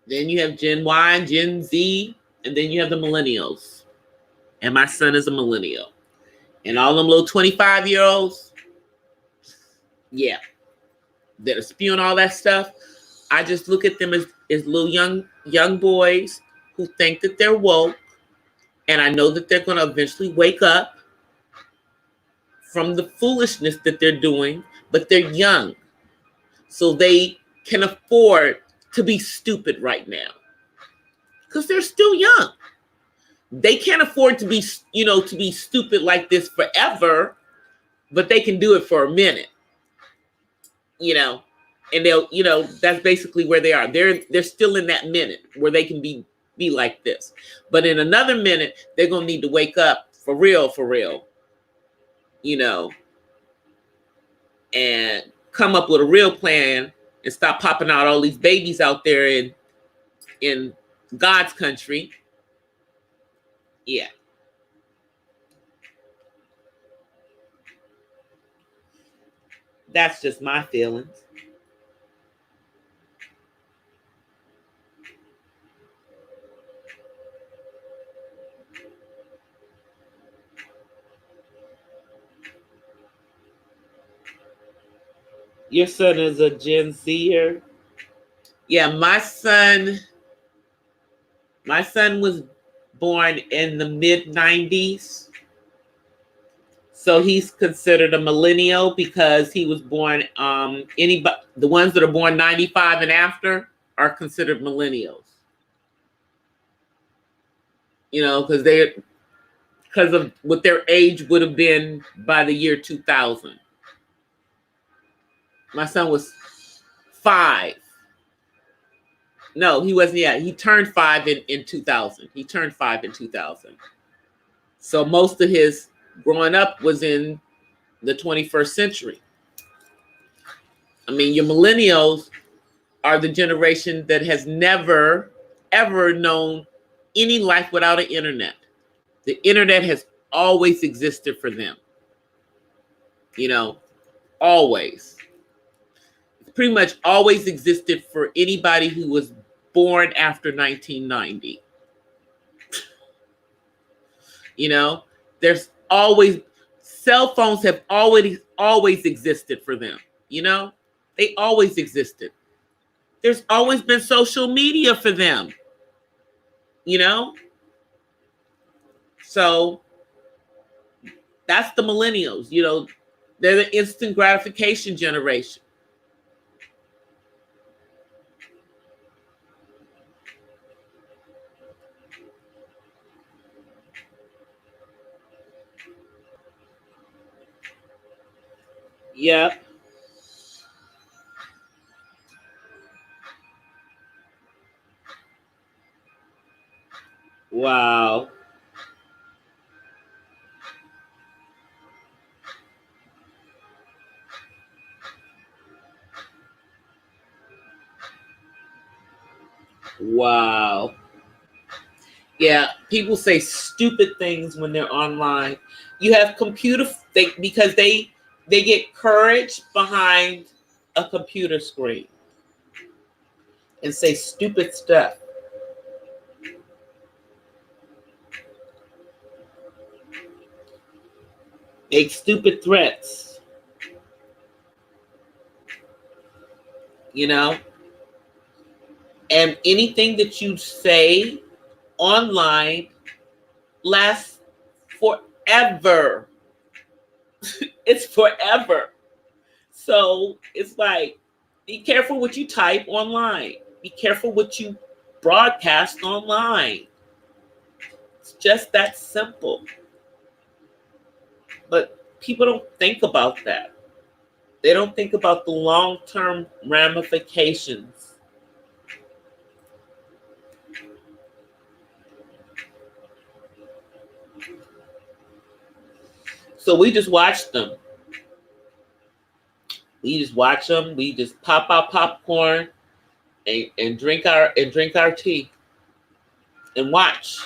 Then you have Gen Y and Gen Z, and then you have the millennials. And my son is a millennial. And all them little 25-year-olds, yeah, that are spewing all that stuff. I just look at them as little young boys who think that they're woke. And I know that they're going to eventually wake up from the foolishness that they're doing, but they're young. So they can afford to be stupid right now because they're still young. They can't afford to be, to be stupid like this forever, but they can do it for a minute, and they'll, that's basically where they are. They're still in that minute where they can be like this. But in another minute, they're going to need to wake up for real, and come up with a real plan and stop popping out all these babies out there in God's country. Yeah. That's just my feelings. Your son is a Gen Zer. Yeah, my son was born in the mid-90s. So he's considered a millennial because he was born, the ones that are born 95 and after are considered millennials. Because of what their age would have been by the year 2000. My son was 5. No, he wasn't yet. He turned 5 in 2000. He turned 5 in 2000. So most of his growing up was in the 21st century. I mean, your millennials are the generation that has never, ever known any life without an internet. The internet has always existed for them. Always. It's pretty much always existed for anybody who was born after 1990. There's always, cell phones have always existed for them. They always existed. There's always been social media for them. So that's the millennials. They're the instant gratification generation. Yep. Wow. Wow. Yeah, people say stupid things when they're online. You have because they get courage behind a computer screen and say stupid stuff. Make stupid threats. And anything that you say online lasts forever. It's forever. So it's like, be careful what you type online. Be careful what you broadcast online. It's just that simple. But people don't think about that. They don't think about the long-term ramifications. So we just watch them. We just watch them. We just pop our popcorn and drink our tea and watch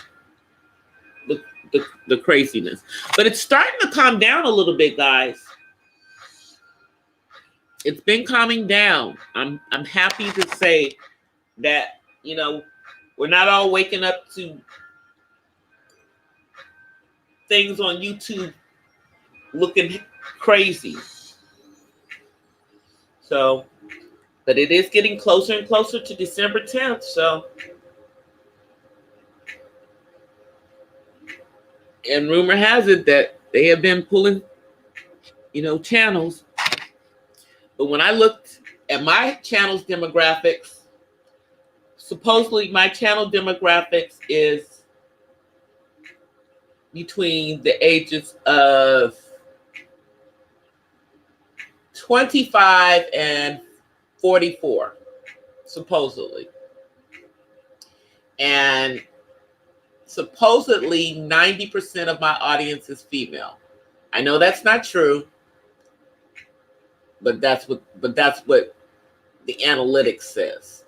the craziness. But it's starting to calm down a little bit, guys. It's been calming down. I'm happy to say that, you know, we're not all waking up to things on YouTube looking crazy. So, but it is getting closer and closer to December 10th. So, and rumor has it that they have been pulling, you know, channels. But when I looked at my channel's demographics, supposedly my channel demographics is between the ages of 25 and 44, supposedly. And supposedly 90% of my audience is female. I know that's not true, but that's what the analytics says.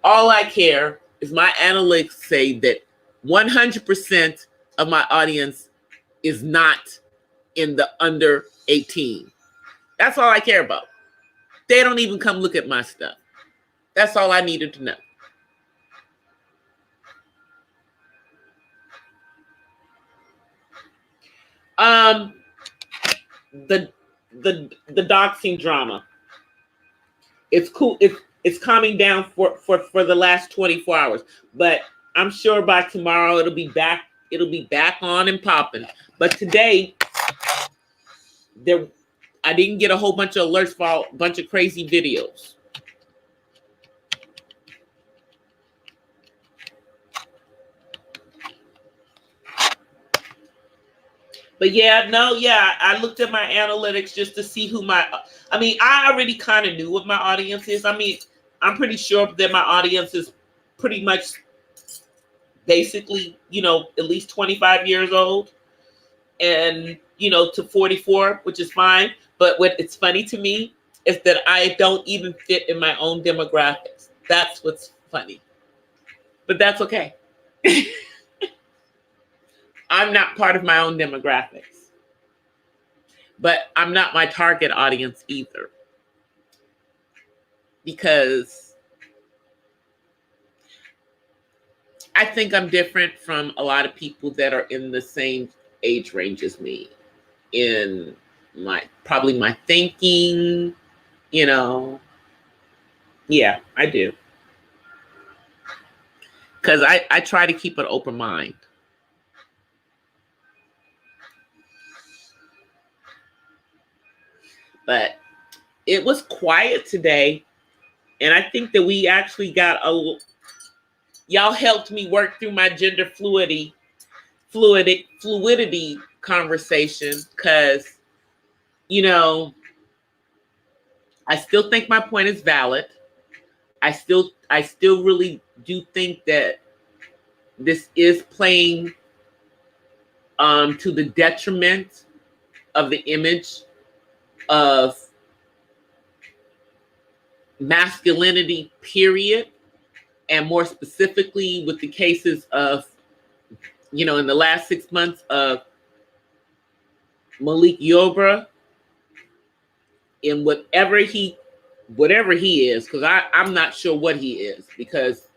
All I care is my analytics say that 100% of my audience is not in the under 18. That's all I care about. They don't even come look at my stuff. That's all I needed to know. The doxing drama. It's cool. It's calming down for the last 24 hours. But I'm sure by tomorrow it'll be back on and popping. But today I didn't get a whole bunch of alerts for a bunch of crazy videos. But I looked at my analytics just to see I already kind of knew what my audience is. I mean, I'm pretty sure that my audience is pretty much basically, you know, at least 25 years old and, you know, to 44, which is fine. But what it's funny to me is that I don't even fit in my own demographics. That's what's funny. But that's okay. I'm not part of my own demographics. But I'm not my target audience either. Because I think I'm different from a lot of people that are in the same age range as me. In probably my thinking, you know. Yeah, I do. Because I try to keep an open mind. But it was quiet today. And I think that we actually got y'all helped me work through my gender fluidity conversation. Because, you know, I still think my point is valid. I still really do think that this is playing to the detriment of the image of masculinity, period, and more specifically with the cases of, you know, in the last 6 months of Malik Yoba in whatever he is, because I'm not sure what he is, because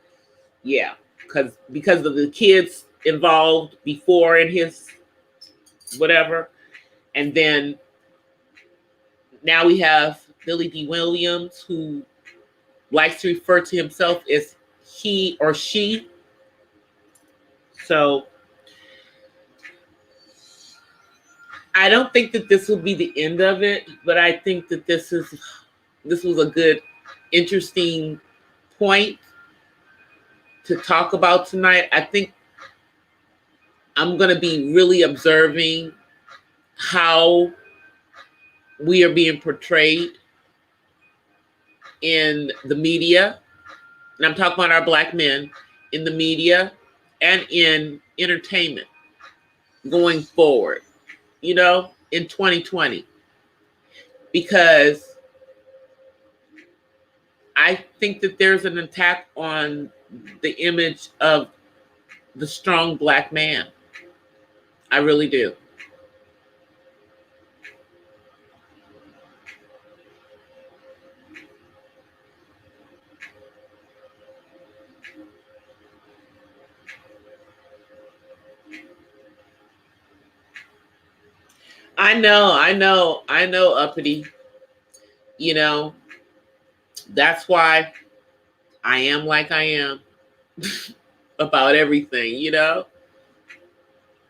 of the kids involved before in his whatever, and then now we have Billy D. Williams, who likes to refer to himself as he or she. So I don't think that this will be the end of it, but I think that this was a good, interesting point to talk about tonight. I think I'm going to be really observing how we are being portrayed in the media. And I'm talking about our Black men in the media and in entertainment going forward, you know, in 2020. Because I think that there's an attack on the image of the strong Black man. I really do. I know, uppity. You know, that's why I am like I am about everything, you know?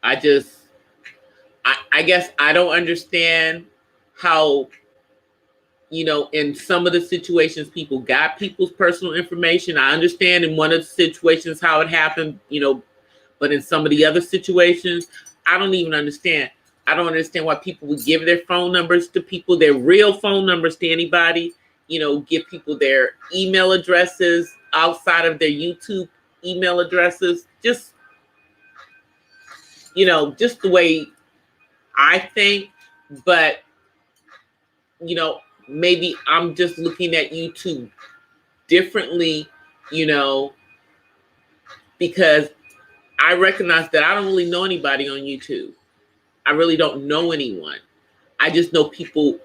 I just, I guess I don't understand how, you know, in some of the situations people got people's personal information. I understand in one of the situations how it happened, you know, but in some of the other situations, I don't even understand. I don't understand why people would give their phone numbers to people, their real phone numbers to anybody, you know, give people their email addresses outside of their YouTube email addresses. Just, you know, just the way I think. But, you know, maybe I'm just looking at YouTube differently, you know, because I recognize that I don't really know anybody on YouTube. I really don't know anyone. I just know people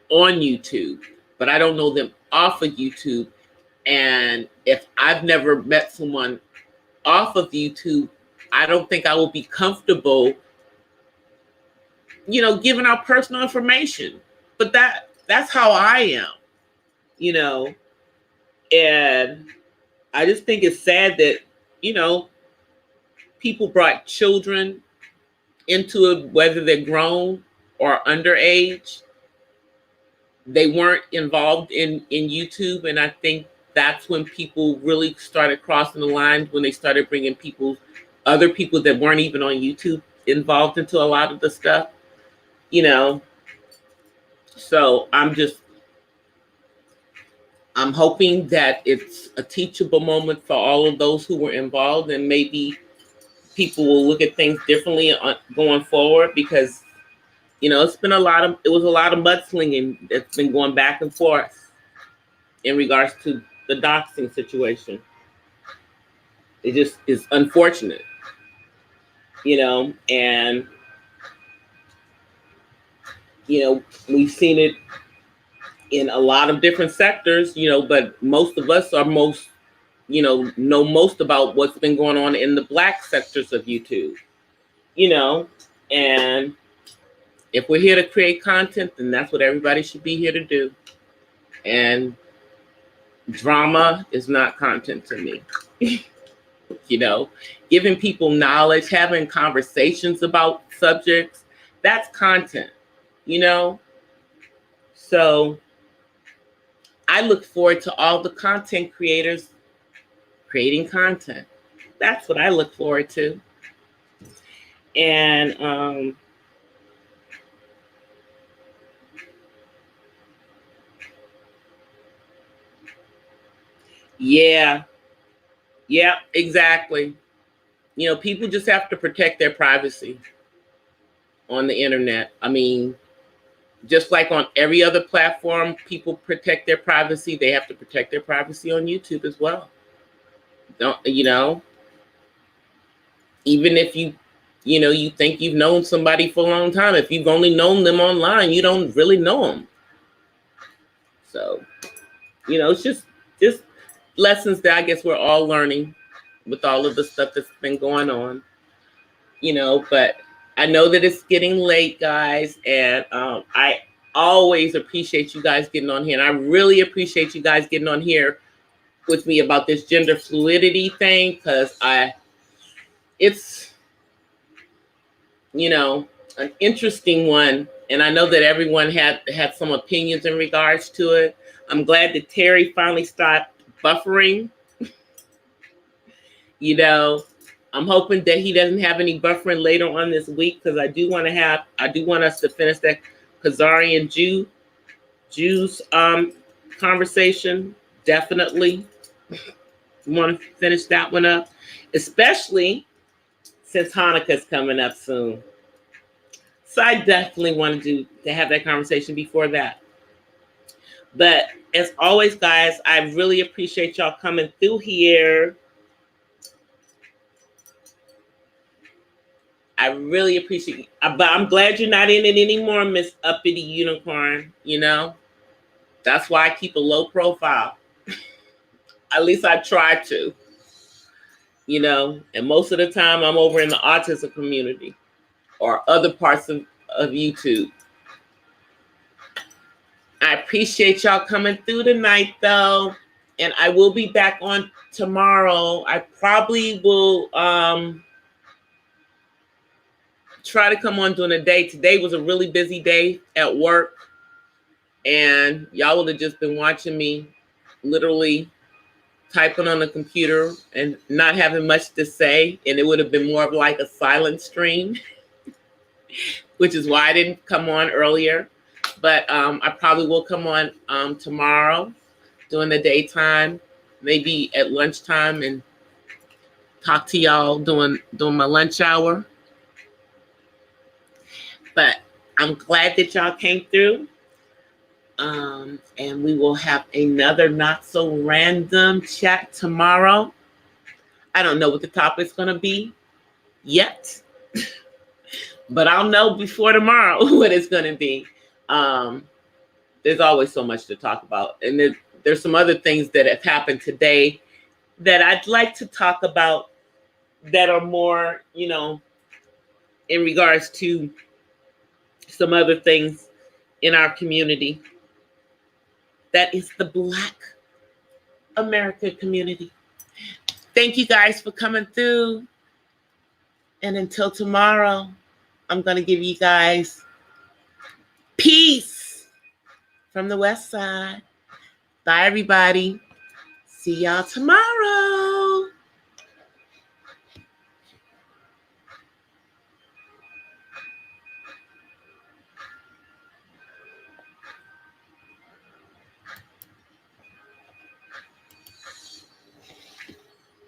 on YouTube, but I don't know them off of YouTube. And if I've never met someone off of YouTube, I don't think I will be comfortable, you know, giving out personal information. But that's how I am, you know. And I just think it's sad that, you know, people brought children into it, whether they're grown or underage. They weren't involved in YouTube, and I think that's when people really started crossing the line, when they started bringing other people that weren't even on YouTube involved into a lot of the stuff, you know. So I'm hoping that it's a teachable moment for all of those who were involved, and maybe people will look at things differently going forward, because, you know, it was a lot of mudslinging that's been going back and forth in regards to the doxing situation. It just is unfortunate, you know, and, you know, we've seen it in a lot of different sectors, you know, but most of us you know most about what's been going on in the Black sectors of YouTube, you know, and if we're here to create content, then that's what everybody should be here to do. And drama is not content to me. You know, giving people knowledge, having conversations about subjects, that's content, you know? So I look forward to all the content creators creating content. That's what I look forward to. And yeah, exactly. You know, people just have to protect their privacy on the internet. I mean, just like on every other platform, people protect their privacy. They have to protect their privacy on YouTube as well. Don't, you know, even if you know, you think you've known somebody for a long time, if you've only known them online, you don't really know them. So, you know, it's just lessons that I guess we're all learning with all of the stuff that's been going on, you know. But I know that it's getting late, guys, and I always appreciate you guys getting on here, and I really appreciate you guys getting on here with me about this gender fluidity thing, because it's, you know, an interesting one, and I know that everyone had some opinions in regards to it. I'm glad that Terry finally stopped buffering. You know, I'm hoping that he doesn't have any buffering later on this week, because I do want us to finish that Khazarian Jews conversation. Definitely want to finish that one up, especially since Hanukkah's coming up soon. So I definitely want to have that conversation before that. But as always, guys, I really appreciate y'all coming through here. I really appreciate it. But I'm glad you're not in it anymore, Miss Uppity Unicorn. You know, that's why I keep a low profile. At least I try to. You know, and most of the time I'm over in the autism community or other parts of YouTube. I appreciate y'all coming through tonight, though. And I will be back on tomorrow. I probably will try to come on during the day. Today was a really busy day at work. And y'all would have just been watching me literally typing on the computer and not having much to say. And it would have been more of like a silent stream, which is why I didn't come on earlier. But I probably will come on tomorrow during the daytime, maybe at lunchtime, and talk to y'all during my lunch hour. But I'm glad that y'all came through. And we will have another not so random chat tomorrow. I don't know what the topic's going to be yet, but I'll know before tomorrow what it's going to be. There's always so much to talk about. And there's some other things that have happened today that I'd like to talk about that are more, you know, in regards to some other things in our community. That is the Black American community. Thank you guys for coming through. And until tomorrow, I'm going to give you guys peace from the West Side. Bye, everybody. See y'all tomorrow.